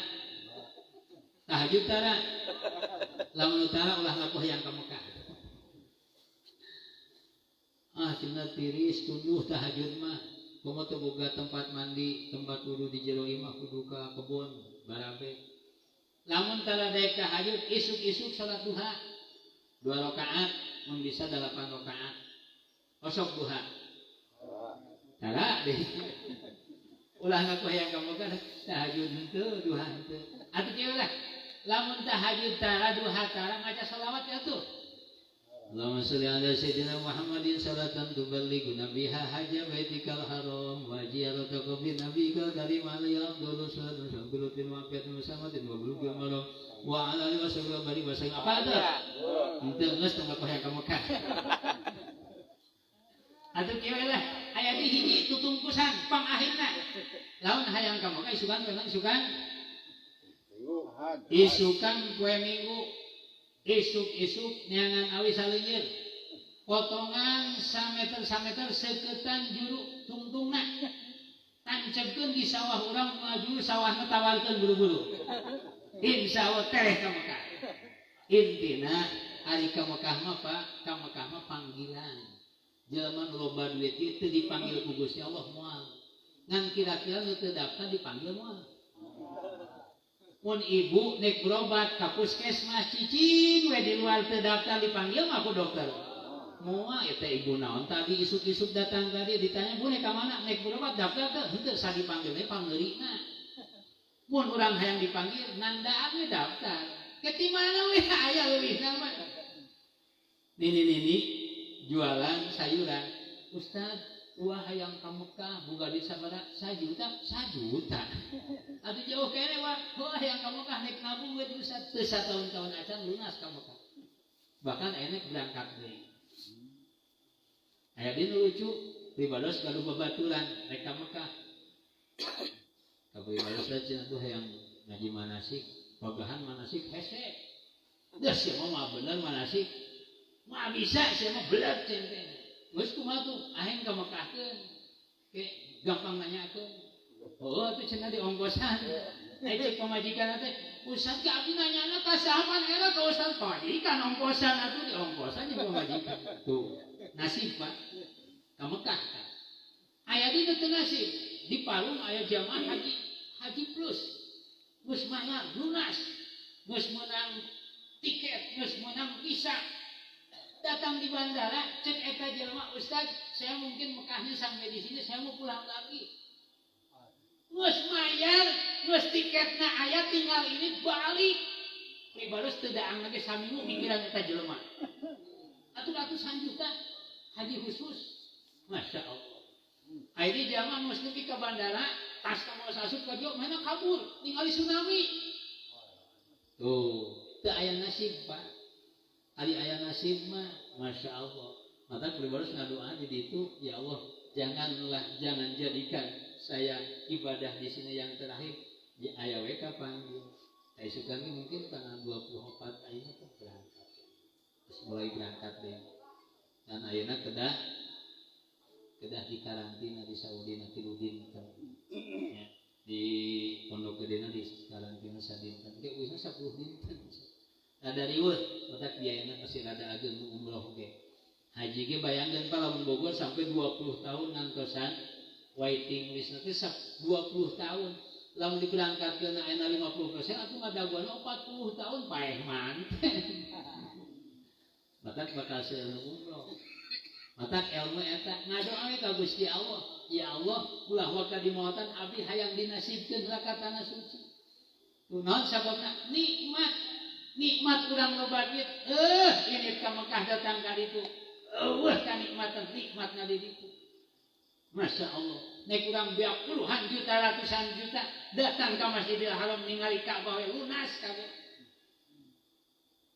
Tahajud tara. Lamun utara ulah ngaku hayang ka Mekah. Cenah tiris tunduh tahajud mah. Komo teu boga tempat mandi, tempat wudu di jero imah kudu ka kebon, barabe. Lamun tara daek tahajud isuk-isuk salat duha 2 rakaat mun bisa 8 rakaat. Osok duha. Tara deh. Ulah ngaku hayang kamu kan tahajud henteu duha henteu. Atuh kieu lah. Lamun tahajud tara duha tara maca selawat atuh. Allahumma sholli ala sayyidina Muhammadin salatan tuballighuna biha hajja baitikal haram wa ziyarata qabri nabiyikal karim alaihi afdhalus salatu wassalamu wa afiyatun musamatin wa bulugul maram wa ala alihi wasahbihi wasallam. Apa itu? Henteu geus tong ka hayang ka Mekah. Atuh kieu lah aya di hiji tutungkusan pang akhirna. Lamun hayang ka Mekah isukan memang isukan kue minggu. Isuk neangan awi saleunyeun potongan sameter seketan juru tungtungna tancepkeun di sawah urang maju sawahna tawarkeun buru-buru insyaallah tereh ka Mekah intina ari ka Mekah mah Pak ka Mekah mah panggilan jelema nu loba duit ieu teu dipanggil ku Gusti Allah moal ngan kira-kira nu teu daftar dipanggil moal. Mun ibu nek berobat ka puskesmas cicing we di luar teu daftar dipanggil mah ku dokter. Moal eta ibu naon tadi isuk-isuk datang tadi ditanya bu nek ka mana nek berobat daftar teu henteu sa dipanggil we pangeurina. Mun urang hayang dipanggil nandaan we daftar. Ke di mana we aya leuwihna mah. Nini jualan sayuran. Ustaz wah hayang ka Mekah boga duit sabaraha 1 juta. Atuh jauh kene wah hayang ka Mekah nek nabung we terus satahun-tahun acan lunas ka Mekah. Bahkan enek berangkat deui. Aya dinu lucu pribados gaduh babaturan rek ka Mekah. Ka pribados cenah tuh hayang ngaji manasik, pagahan manasik hese. Da sia mah bener manasik. Mah bisa sia mah bener cenah. Geus kumaha tuh aing ka Mekahkeun ke gampang nanyakeun oh atuh cenah di ongkosan cek pamajikan teh Ustaz ge abdi nanyana ka saha era ka Ustaz pamajikan ongkosan atuh di ongkosan jeung pamajikan tuh nasib Pak ka Mekah kan aya di teu nasib di Palung aya jamaah haji plus geus mana lunas geus menang tiket geus menang visa datang di bandara, cek eta jelema Ustaz, saya mungkin Mekahnya sampai di sini, saya mau pulang lagi. Geus mayar, geus tiketna aya tinggal ini balik. Pribados teu daang lagi saminggu pikiran eta jelema. Atuh-atusan juta haji khusus. Masya Allah. Ayeuna jamaah mesti ka bandara, tas ka moal sasut ka dieu mana kabur, ningali tsunami. Tuh, teu aya nasib, Pak. Ari aya nasib mah Masya Allah. Maka pribados ngadoa di ditu, ya Allah, jangan jadikan saya ibadah di sini yang terakhir. Ya aya we kapanggil. Isukan mungkin tanggal 24 ayeuna teh berangkat. Terus mulai berangkat deh. Dan ayeuna kedah di karantina di Saudi na tiludin ya. Di pondok gedena di karantina sadinten. Ge wisna 10 dinten. Rada riweuh, matak biayana pasti rada ageun umroh ge. Haji ge bayangkeun pa lamun Bogor sampai 20 tahun ngantosan waiting list teh 20 tahun. Lamun diberangkatkeun aya 50% atuh ngadaguana 40 tahun paeh manten. Matak bakal seueur umroh. Matak ilmu eta ngadoa we ka Gusti Allah. Ya Allah, ulah waka di maotan abdi hayang dinasibkeun ka tanah suci. Kunaon sababna nikmat urang loba dieu ini ka Mekah datang ka ditu kanikmatan nikmatna di ditu Masya Allah nek urang beak puluhan juta ratusan juta datang ka Masjidil Haram ningali Ka'bah lunas kabeh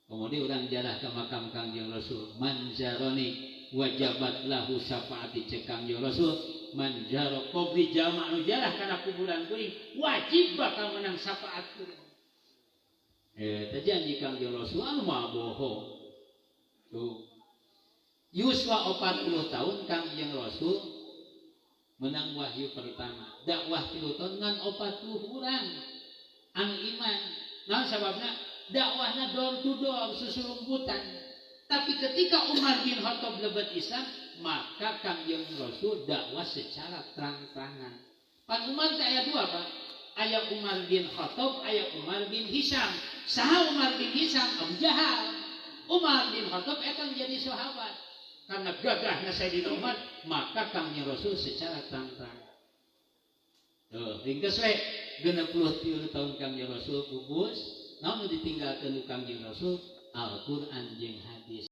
kemudian urang jarah ka makam Kangjeng Rasul manjaroni wajabat lahu syafaati cek Kangjeng Rasul manjaro qabri jama' nu jarah kana kuburan kuring wajib bakal menang syafaat kuring janji Kangjeng Rasul anu mah bohong. Tuh. Yuswa 40 tahun Kangjeng Rasul menang wahyu pertama. Dakwah 3 tahun ngan 40 urang anu iman. Naon sababna? Dakwahna door to door susulumputan. Tapi ketika Umar bin Khattab lebet Islam, maka Kangjeng Rasul dakwah secara terang-terangan. Pan Umar teh aya 2, Pak. Aya Umar bin Khattab, aya Umar bin Hisham. Saha Umar bin Hisham? Abu Jahal. Umar bin Khattab eta jadi sahabat. Karena gagahna Sayyidina Umar, maka Kangjeng Rasul secara tantang. Tuh, ringkes we 63 tahun Kangjeng Rasul pupus, namun ditinggalkeun Kangjeng Rasul Al-Qur'an jeung hadis.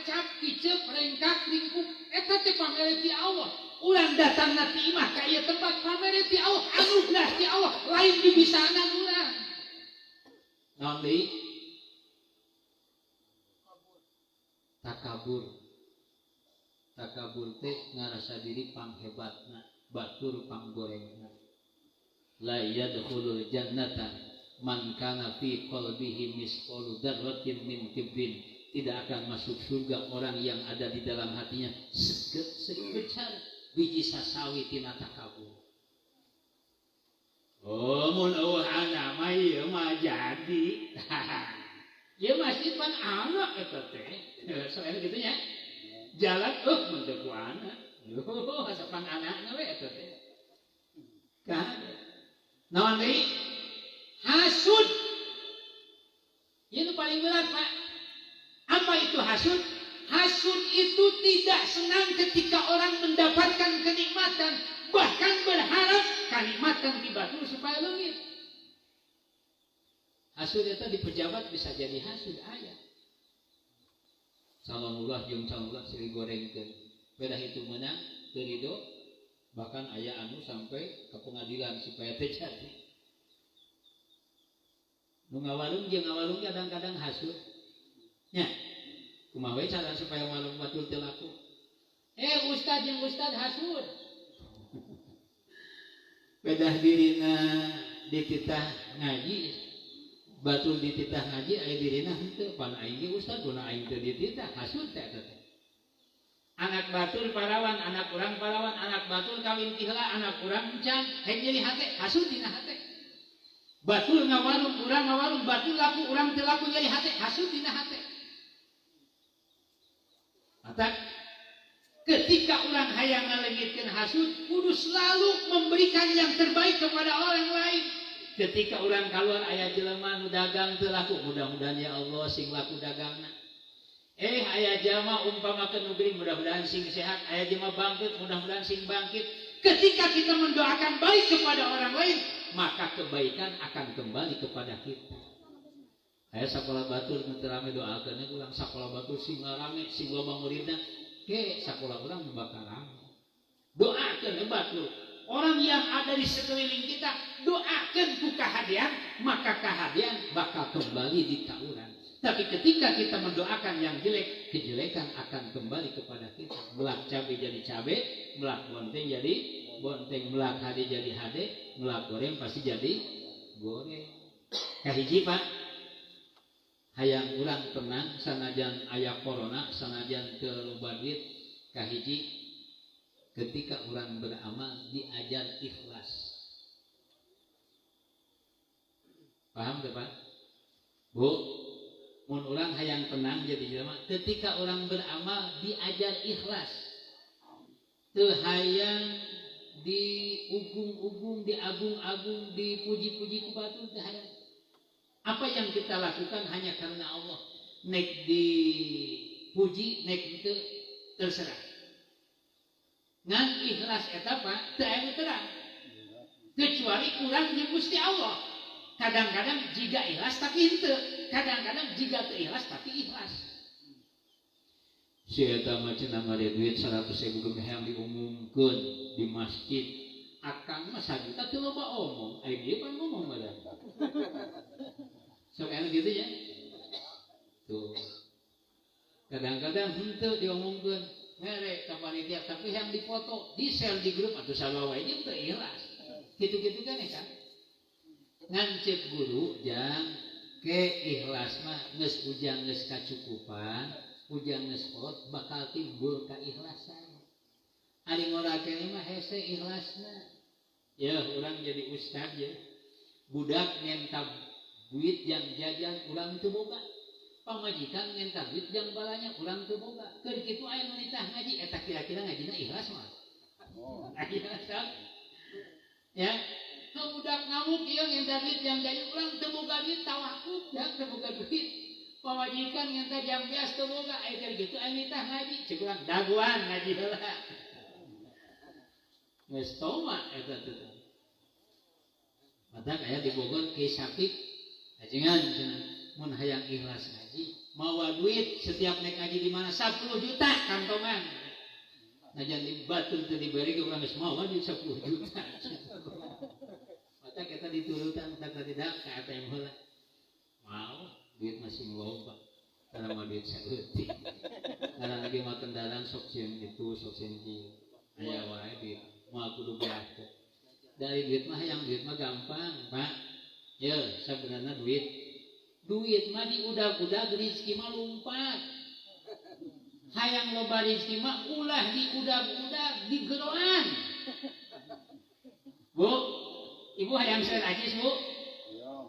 Cap icep rengkak lingkup eta teh pamere ti Allah. Ulang datang ti imah ka ieu tempat pamere ti Allah, anugerah ti Allah, lain dibisanan urang. Naon deui? Takabur. Takabur teh ngarasa diri panghebatna, batur panggorengna. La yadkhulul jannata man kana fi qalbihi misqalu dzarratin min kibrin. Tidak akan masuk surga orang yang ada di dalam hatinya sebesar biji sasawi tina takabur. Oh, mun eueuh ana mah ieu mah jadi. Ieu masih pan anak eta teh. Soalnya kitu nya. Jalan mun teu ku anak. Hasapan anakna we eta teh. Kahade. Naon deui? Hasud. Itu paling berat, Pak. Apa itu hasud? Hasud itu tidak senang ketika orang mendapatkan kenikmatan, bahkan berharap kenikmatan dibatul supaya leungit. Hasud itu di pejabat bisa jadi hasud aya. Sallallahu jeung sallallahu siri gorengkeun. Beda itu menang teu ridho, bahkan aya anu sampai ke pengadilan supaya terjadi. Nu ngawalung jeung ngawalung kadang-kadang hasud. Nya, kumaha we cara supaya walung batul teu laku? Ustad jeung ustad hasud. Bedah dirina dititah ngaji, batul dititah ngaji aya dirina henteu pan aing ge ustad guna aing teu dititah hasud teh eta. Anak batul parawan, anak urang parawan, anak batul kawin tihela, anak urang encan, hek jadi hate, hasud dina hate. Batul ngawalung, urang ngawalung, batul laku, urang teu laku jadi hate, hasud dina hate. Mata ketika orang hayang ngalengitkeun hasud, kudu selalu memberikan yang terbaik kepada orang lain. Ketika orang keluar aya jelema nu dagang teu laku, mudah-mudahan ya Allah sing laku dagangna. Aya jalma umpamakeun nu geuning, mudah-mudahan sing sehat, aya jelema bangkit, mudah-mudahan sing bangkit. Ketika kita mendoakan baik kepada orang lain, maka kebaikan akan kembali kepada kita. Aya sakola batur nu teu rame doakeun urang sakola batur sing rame, sing loba muridna, ke sakola urang bakal rame. Doakeun batur. Orang yang ada di sekeliling kita, doakeun ku kahadian, maka kahadian bakal kembali di ka urang. Tapi ketika kita mendoakan yang jelek, kejelekan akan kembali kepada kita. Melak cabai jadi cabai, melak bonteng jadi bonteng, melak hade jadi hade, melak goreng pasti jadi goreng. Kahiji Pak, hayang urang tenang, sanajan aya corona, sanajan teu loba duit. Kahiji, ketika urang beramal diajar ikhlas. Paham teu Pak? Bu, mun urang hayang tenang jadi jelema, ketika orang beramal diajar ikhlas. Teu hayang diugung-ugung, diagung-agung, dipuji-puji ku batur, teu hayang. Apa yang kita lakukan hanya karena Allah. Nek dipuji, nek itu terserah. Ngan ikhlas eta Pak, teu aya terang. Kecuali urang jeung Gusti Allah. Kadang-kadang jika ikhlas tapi henteu, kadang-kadang jika teu ikhlas tapi ikhlas. Si eta mah cenah ngade duit 100.000 geuning hayang diumumkeun di masjid. Akang mah sajuta teu loba omong, aya dieu pan ngomong badan. Sok anu gitu ya. Tuh. Kadang-kadang henteu diomongkeun, mere ka panitia tapi hayang dipoto, di-share di grup atuh sabawa ieu teu ikhlas. Gitu-gitu kan ya kan? Ngancep guru jang ke ikhlas mah geus ujang geus kacukupan, ujang geus kolot bakal timbul kaikhlasan. Ari ngorakeun mah hese ikhlasna. Ya urang jadi ustad ya. Budak ngentab duit yang jajan urang teu boga. Pamajikan ngentab duit yang balanya urang teu boga. Keur kitu aya nu nitah ngaji eta kira-kira ngajina ikhlas mah. Ya. Budak ngamuk ieu ngenta duit jang jajan urang teu boga duit tawakuf jang teu boga duit. Pamajikan ngenta jang bias teu boga aya keur kitu aya nitah ngaji ceuk urang daguan ngaji heula. Geus toma eta teh. Matak aya di Bogor Ki Syafik ajengan cenah mun hayang ikhlas ngaji mawa duit setiap naik ngaji di mana 10 juta kantongan. Najan di batur teu diberi ke urang geus mawa duit 10 juta. Mata kita diturutan tak tidak ke ATM heula. Mau duit masih loba. Karena mah duit saeutik. Karena lagi mah kendaraan sok sieun itu sok sieun ieu. Aya wae duit moal kudu beake. Dari duit mah yang duit mah gampang, Pak. Ye, sabenerna duit. Duit mah diudag-udag rezeki mah lumpat. Hayang loba rezeki mah ulah diudag-udag digeroan. Bu, Ibu hayang share ajis Bu?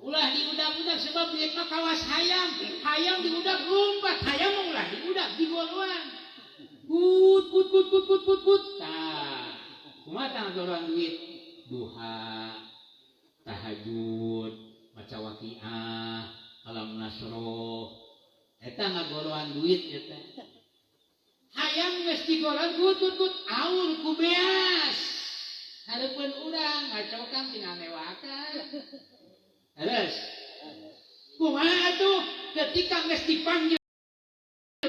Ulah diudag-udag sebab duit mah kawas hayam. Hayam diudag lumpat, hayam mah ulah diudag digoroan. Put. Tah, kumaha tang orang duit duha, tahajud, maca waqiah, alam nasroh, eta ngagoloan duit eta. Hayang geus digolong gut aur ku beas. Hareupeun urang ngacokan tinggal newakan. Terus kumaha atuh ketika geus dipanggil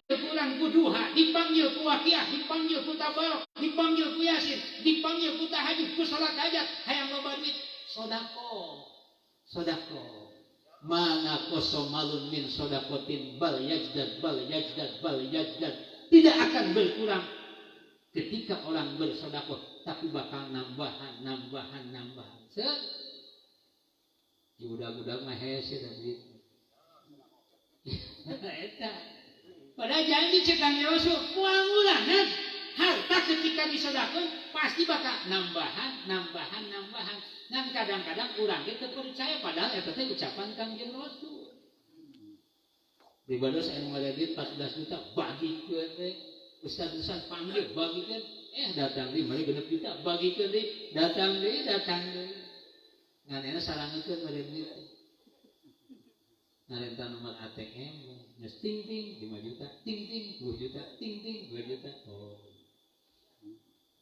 kurang ku duha, dipanggil ku waqiah, dipanggil ku tabarok, dipanggil ku yasin, dipanggil ku tahajud, ku salat hajat, hayang loba duit, sedekah. Mana kosomalun min sodakotin bal yajdad. Tidak akan berkurang ketika orang bersedekah, tapi bakal nambahan. Di budak-budak mah hese tadi. Eta. Pada janji cek Kang Yosuf, moal ngulanan harta ketika disedekahkeun pasti bakal nambahan. Dan kadang-kadang urang ge teu percaya padahal eta teh ucapan Kangjeng Rasul. Di bados anu ngaredit 14 juta bagikeun teh. Ustaz panggil bagikeun, datang deui mari 6 juta bagikeun deui, datang deui. Nganena sarangeun ngaredit. Ngarenta nomor ATM, geus ting 5 juta, ting 10 juta, ting 2 juta. Oh.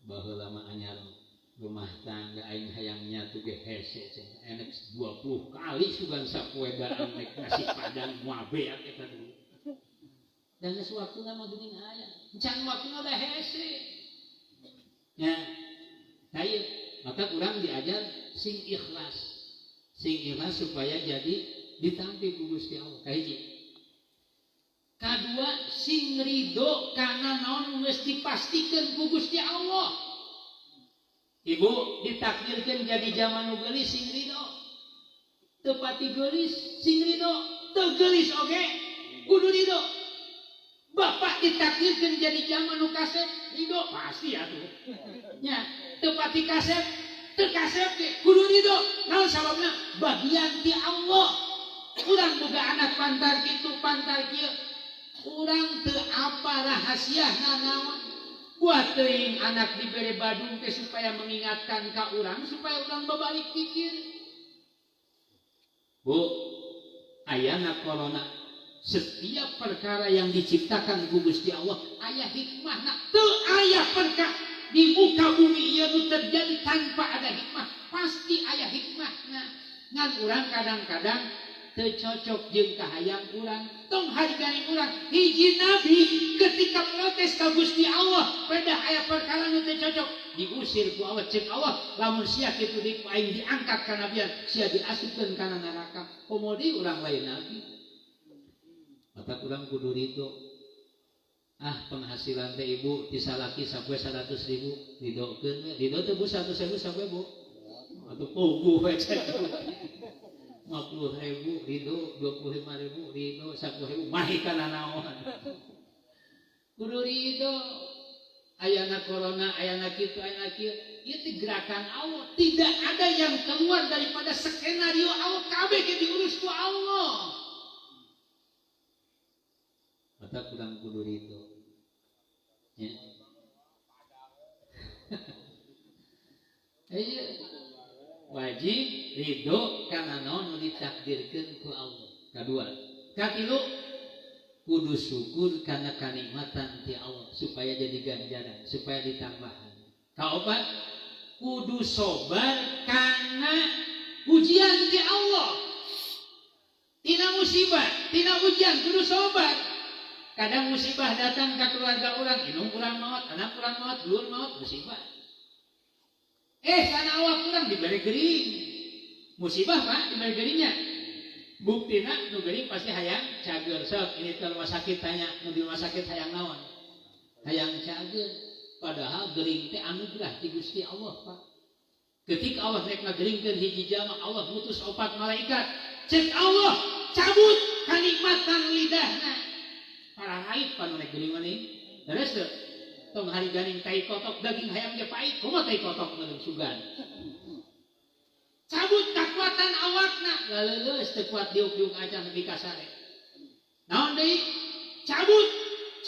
Baheula mah anyar rumah tangga aing hayang nyatu ge hese cenah. Enek 20 kali sugan sapoe daan nek nasi padang moal beak eta dulu. Dan geus waktuna mah geuning aya. Encan waktuna da hese. Ya. Hayu, maka urang diajar sing ikhlas. Supaya jadi ditampi ku Gusti Allah. Kahiji. Kadua sing ridho kana naon geus dipastikeun ku Gusti Allah. Ibu ditakdirkeun jadi zaman nu geulis sing ridho. Teu pati geulis sing ridho, teu geulis oge kudu ridho. Bapak ditakdirkeun jadi zaman nu kasep ridho pasti atuh. Nya, teu pati kasep, teu kasep ge kudu ridho. Naon sababna? Bagian ti Allah. Urang boga anak pantar kitu, pantar kieu. Urang teu apa rahasiana naon. Buat teuing anak dibere badung teh supaya mengingatkan ka urang, supaya urang babalik pikir. Bu, ayana corona, setiap perkara yang diciptakan ku Gusti Allah aya hikmahna. Teu aya perkara di muka bumi ieu nu terjadi tanpa ada hikmah, pasti aya hikmahna. Ngan urang kadang-kadang teu cocok jeung kahayang urang, tong harigani urang. Hiji nabi ketika protes ka Gusti Allah, beda aya perkara nu teu cocok, diusir ku Allah. Ceuk Allah, lamun sia kitu aing diangkat ka nabian, sia diasupkeun kana neraka. Komodi urang lain nabi. Mata urang kudu ridho. Penghasilan teh ibu disalaki sapoe 100.000, ridhokeun we. Ridho teh bu 100.000 sapoe bu. Atuh puguh we cek. 50.000 ridho, 25.000 ridho, 10.000 mahi kana naon. Kudu ridho. Ayana corona, ayana kitu, ayana kieu. Ieu teh gerakan Allah. Tidak ada yang keluar daripada skenario Allah. Kabeh ge diurus ku Allah. Mata kurang kudu ridho. Ya. Ayo. Wajib ridho kana naon nu ditakdirkeun ku Allah. Kadua, katilu kudu syukur kana kanikmatan ti Allah supaya jadi ganjaran, supaya ditambahan. Kaopat kudu sabar kana ujian ti Allah. Tina musibah, tina ujian kudu sabar. Kadang musibah datang ke keluarga orang, indung urang maot, anak urang maot, dulur maot, musibah. Sana awak urang diberi gering. Musibah Pak diberi geringnya. Buktina nu gering pasti hayang cager. Sok ini ke rumah sakit tanya, nu di rumah sakit hayang naon? Hayang cager. Padahal gering teh anugerah ti Gusti Allah Pak. Ketika Allah rek ngageringkeun hiji jalma, Allah mutus 4 malaikat. Cek Allah cabut kanikmatan lidahna. Para haid panu rek gering mani. Terus teu tong hari ganing tai kotok daging hayam ge pait, kumaha tai kotok ngeun sugan. Cabut kekuatan awakna, laleus teu kuat diuk-diuk acan nepi ka sare. Naon deui? Cabut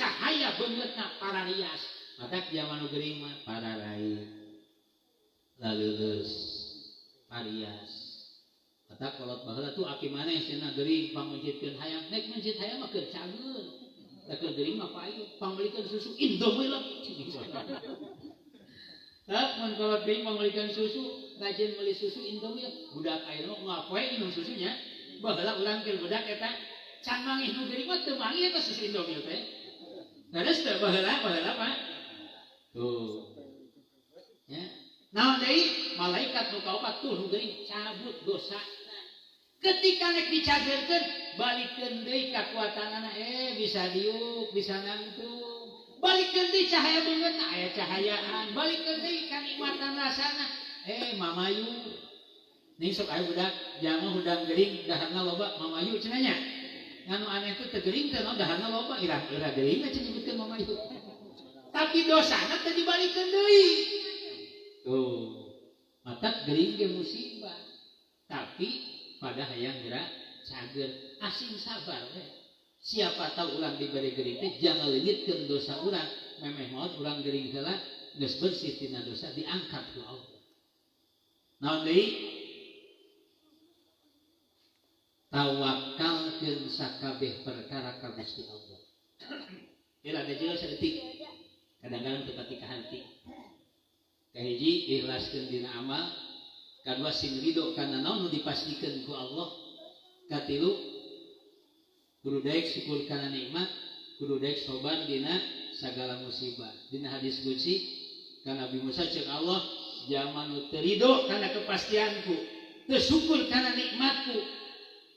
cahaya beungeutna pararias. Mata zaman nu geuring mah pararai. Laleus kata kolot baheula tuh aki maneh cenah geuring pamunjitkeun hayang nek munjit hayang mah keur cageun da keur geuring mah payu pamulikeun susu Indomie lah tak mun kolot geuring pamulikeun susu rajin meuli susu Indomie budak ayeuna mah ngapoe minum susunya baheula urang keur budak eta can mangih nu geuring mah teu mangih eta susu Indomie teh terus teh baheula Pak tuh ya naon deui malaikat nu kaopat tuh nu geuring cabut dosa ketika nek dicagerkeun balikeun deui kakuatanana bisa diuk bisa nangtung balikeun deui cahaya beungeutna aya cahayaan balikeun deui kanikmatan rasana mamayu nih sok aya budak jalma hudang geuring daharna loba mamayu cenah nya nganu aneh teh teu geuring teh naon daharna loba ira geuring cenah nyebutkeun mamayu tapi dosana teh dibalikeun deui tuh mata geuring ge musibah tapi pada hayang gerak cager asing sabar siapa tahu ulang diberi geuring teh jangan leungitkeun dosa urang memeh maot urang geuring heula geus bersih tina dosa diangkat ku Allah naon deui tawakalkeun sakabeh perkara ka Gusti Allah ila da jelas saeutik kadang-kadang teu pati kahanti kahiji ikhlaskeun dina amal kadua sing ridho kana naon nu dipastikeun ku Allah katilu kudu daek syukur kana nikmat kudu daek sabar dina sagala musibah dina hadis qudsi kana Nabi Musa ceuk Allah jalma nu teu ridho kana kepastianku teu syukur kana nikmatku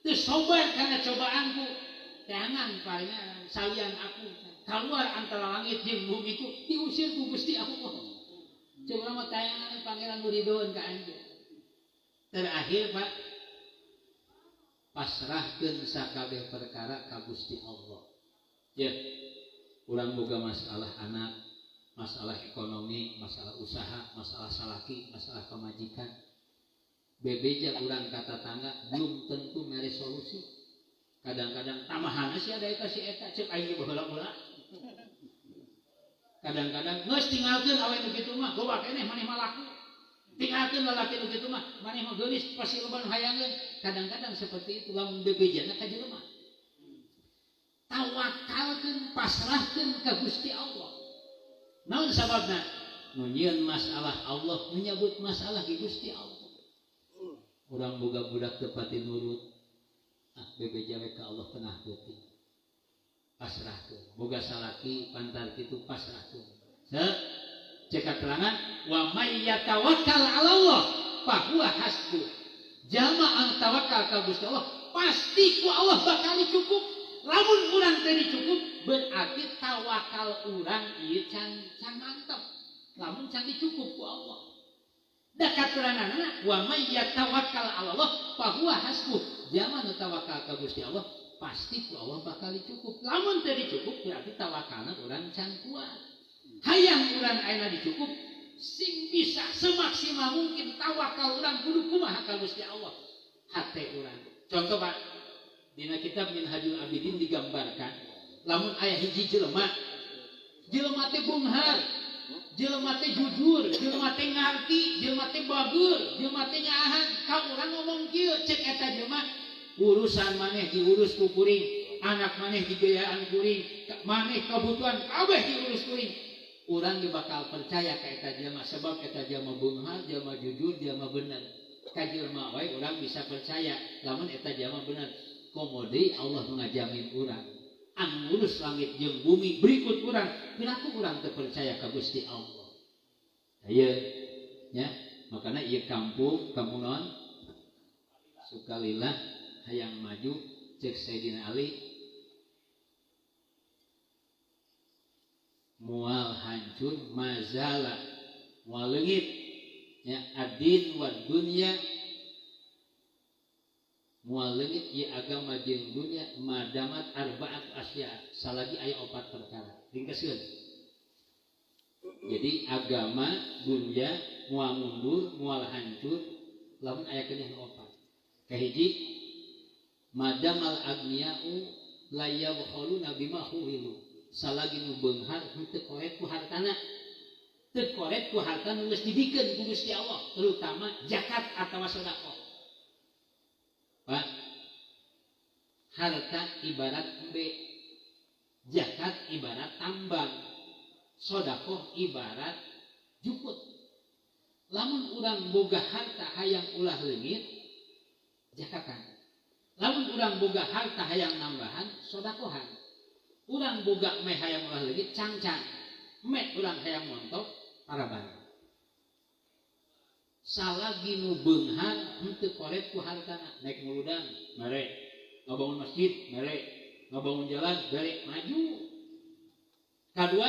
teu sabar kana cobaanku jangan paringan salian aku keluar antara langit jeung bumi ku diusir ku Gusti Allah ceuk urang mah tayangan pangeran nu ridhoeun ka anjeun terakhir Pak pasrahkeun sakabeh perkara ka Gusti Allah ya urang boga masalah anak masalah ekonomi masalah usaha masalah salaki masalah pamajikan bebeja urang ka tatangga belum tentu mere solusi kadang-kadang tamahana sih ada eta si eta ceuk aing baheula-heula kadang-kadang geus tinggalkeun awe nu kitu mah gowa keneh maneh mah laku tinggalkeun lalaki nu kitu mah maneh mah geulis pasiloban hayangeun kadang-kadang seperti itu lamun bebejana ka jelema tawakalkeun pasrahkeun ka Gusti Allah naon sababna nu nyieun masalah Allah nu nyabut masalah di Gusti Allah urang boga budak teu pati nurut bebeja we ka Allah tengah peuting pasrahkeun boga salaki pantar kitu pasrahkeun cek keterangan wa may yatawakkal 'ala Allah fa huwa hasbuh jalma anu tawakal ka Gusti Allah pasti ku Allah bakal cukup lamun urang teh dicukup berarti tawakal urang ieu can mantep lamun can dicukup ku Allah da kateranganna wa may yatawakkal 'ala Allah fa huwa hasbuh jalma anu tawakal ka Gusti Allah pasti ku Allah bakal dicukup lamun teh dicukup berarti tawakalna urang can kuat hayang urang ayeuna dicukup sing bisa semaksimal mungkin tawakal urang kudu kumaha ka Gusti Allah hate urang contoh Pak dina kitab Minhajul Abidin digambarkan lamun aya hiji jelema teh beunghar jelema teh jujur jelema teh ngarti jelema teh bagur jelema teh nyaahan ka urang ngomong kieu cek eta jelema urusan maneh diurus ku kuring anak maneh digayaan kuring maneh kebutuhan kabeh diurus kuring urang ge bakal percaya ka eta jelema sebab eta jelema beunghar jelema jujur jelema bener ka jelema wae urang bisa percaya lamun eta jelema bener komo deui Allah ngajamin urang anu ngurus langit jeung bumi berikut urang piraku urang teu percaya ka Gusti Allah ayeuna nya makana ieu kampung naon sukalillah hayang maju cek Sayyidina Ali mual hancur mazala mual leungit ya adin wa dunya mual leungit ieu agama jeung dunya madamat arba'at asya salagi aya 4 perkara ringkaskeun jadi agama dunya mual mundur mual hancur lamun aya keneh 4 kahiji madamal agniya'u la yabkhuluna bima khuwilu salagi nu beunghar teu korek ku hartana teu korek ku harta nu geus dibikeun ku Gusti Allah terutama zakat atawa sedekah Pak, harta ibarat embe, zakat ibarat tambang, sodakoh ibarat jukut. Lamun urang boga harta hayang ulah leungit, zakatan. Lamun urang boga harta hayang nambahan, sodakohan. Urang boga meh hayang ulah leungit, cangcang. Meh urang hayang montok, paraban. Salagi nu beunghar henteu koret ku hartana, naik muludan, mere, ngabangun masjid, mere, ngabangun jalan, mere, maju. Kadua,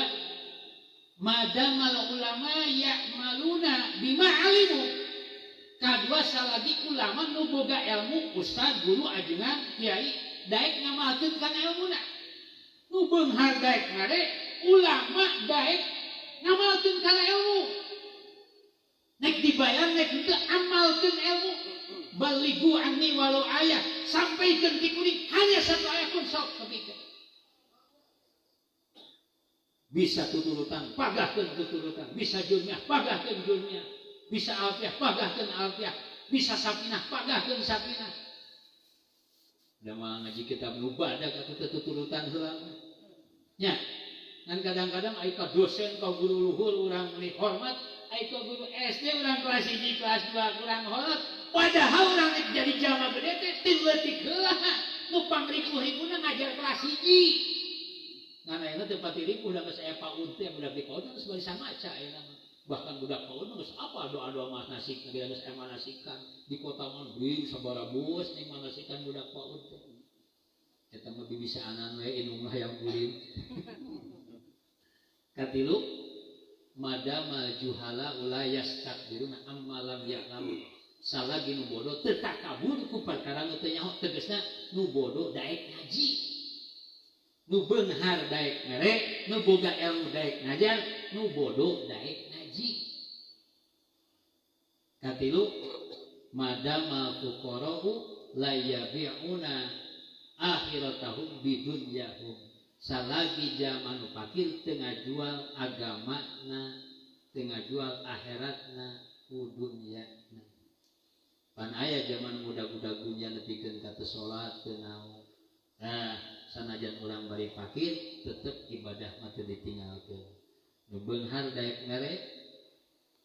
madamal ulama ya'maluna bima alimu. Kadua salagi ulama nu boga ilmu, ustad, guru, ajengan, kiai, daek ngamalkeun kana ilmuna. Nu beunghar daek mere, ulama daek ngamalkeun kana ilmu. Nek dibayar, nek itu amalkan ilmu. Baligu anni walau ayat. Sampaikan di kuning. Hanya satu ayat pun sok ketika. Bisa tuturutan, pagahkan tuturutan. Bisa jurniah, pagahkan jurniah. Bisa alfiah, pagahkan alfiah. Bisa sapinah, pagahkan sapinah. Udah ngaji kitab nubadah kata tuturutan selama. Ya, kan kadang-kadang aika dosen kau guru luhur orang meni hormat. Aiko guru SD orang kelas 1, kelas 2 kurang hormat. Padahal orang jadi jama gede teh tiba-tiba heula nu pamrikuh-rikuna ngajar kelas 1. Ngana eta teh patiriku udah geus aya PAUD teh budak di PAUD geus bari samaca ayeuna. Bahkan budak PAUD geus apa doa-doa manasik geus aya manasikan di kota Manggung sabaraha bus ning manasikan budak PAUD teh. Eta mah bibisaanan we inung hayang kuring. Katilu madama juhala ulayas takdiruna ammalam ya'lamu. Salagi nu bodoh teu takabur ku perkara nu teu nyaho, tegasna nu bodoh daek ngaji. Nu beunghar daek mere, nu boga ilmu daek ngajar, nu bodoh daek ngaji. Katilu madama fuqara'u la yabi'una akhiratahum bidunyahum. Salagi zaman fakir tengah jual agamana, tengah jual akhiratna ku dunyana. Pan aya zaman budak-budak dunya nepikeun ka teu salat teu naon. Nah, sanajan urang bari fakir tetep ibadah mah teu ditinggalkeun. Nu beunghar daek mere,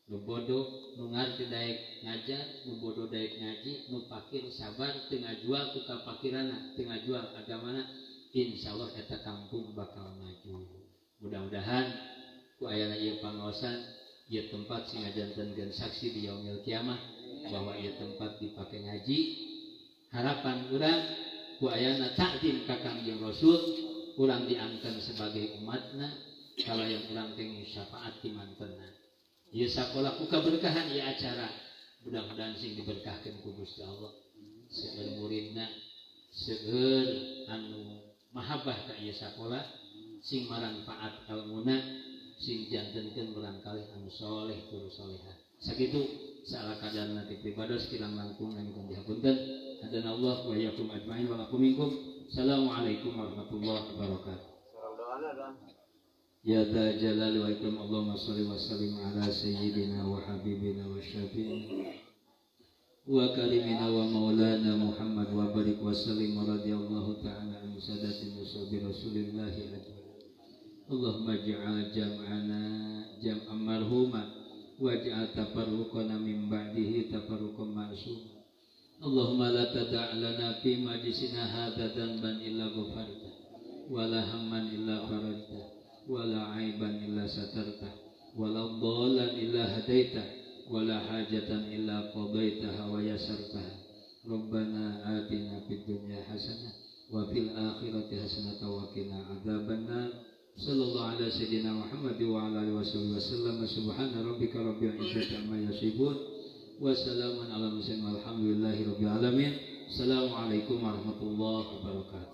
nu bodoh nu ngarti daek ngajar, nu bodoh daek ngaji, nu fakir sabar tengah jual ku kafakiranna, tengah jual agamana. Insyaallah eta kampung bakal maju. Mudah-mudahan ku ayana ieu pangaosan, ieu tempat sing ngajantenkeun saksi di yaumil kiamah bahwa ieu tempat dipake ngaji. Harapan urang ku ayana takdim ka Kangjeng Rasul, urang diangkeun sebagai umatna, kalayang urang teh syafaat ti mantenna. Ieu sakola ku kaberkahan ieu acara. Mudah-mudahan sing diberkahkeun ku Gusti Allah. Seueur muridna, seueur anu mahabbah ka ieu sakola, sing manfaat ilmuna, sing jantenkeun barangkali anu saleh tur salehah. Sakitu salakadanna ti pribados kilang langkung nanging dihapunten. Hadana Allah wa iyyakum ajmain wa lakum minkum. Assalamualaikum warahmatullahi wabarakatuh. Ya dzal jalali wa ikram, Allahumma shalli wa sallim ala sayyidina wa habibina wa syafi'ina wa karimina wa maulana Muhammad wa barik wa sallim wa radiyallahu ta'ala an sadatin usabi rasulillahi ajmain. Allahumma ja'al jam'ana jam'an marhuma waj'al tafarruqana min ba'dihi tafarruqan ma'suma. Allahumma la tada' lana fi majlisina hadza dhanban illa ghafarta wa la hamman illa farajta wa la 'aiban illa satarta wa la dhallan illa hadaita wala hajatan illa qadaitaha wa yasartaha. Rabbana atina fid dunya hasanah wa fil akhirati hasanah wa qina adzabannar. Sallallahu ala sayyidina Muhammad wa ala alihi wasallam. Subhana rabbika rabbil izzati amma yasifun wa salamun ala mursalin walhamdulillahi rabbil alamin. Assalamualaikum warahmatullahi wabarakatuh.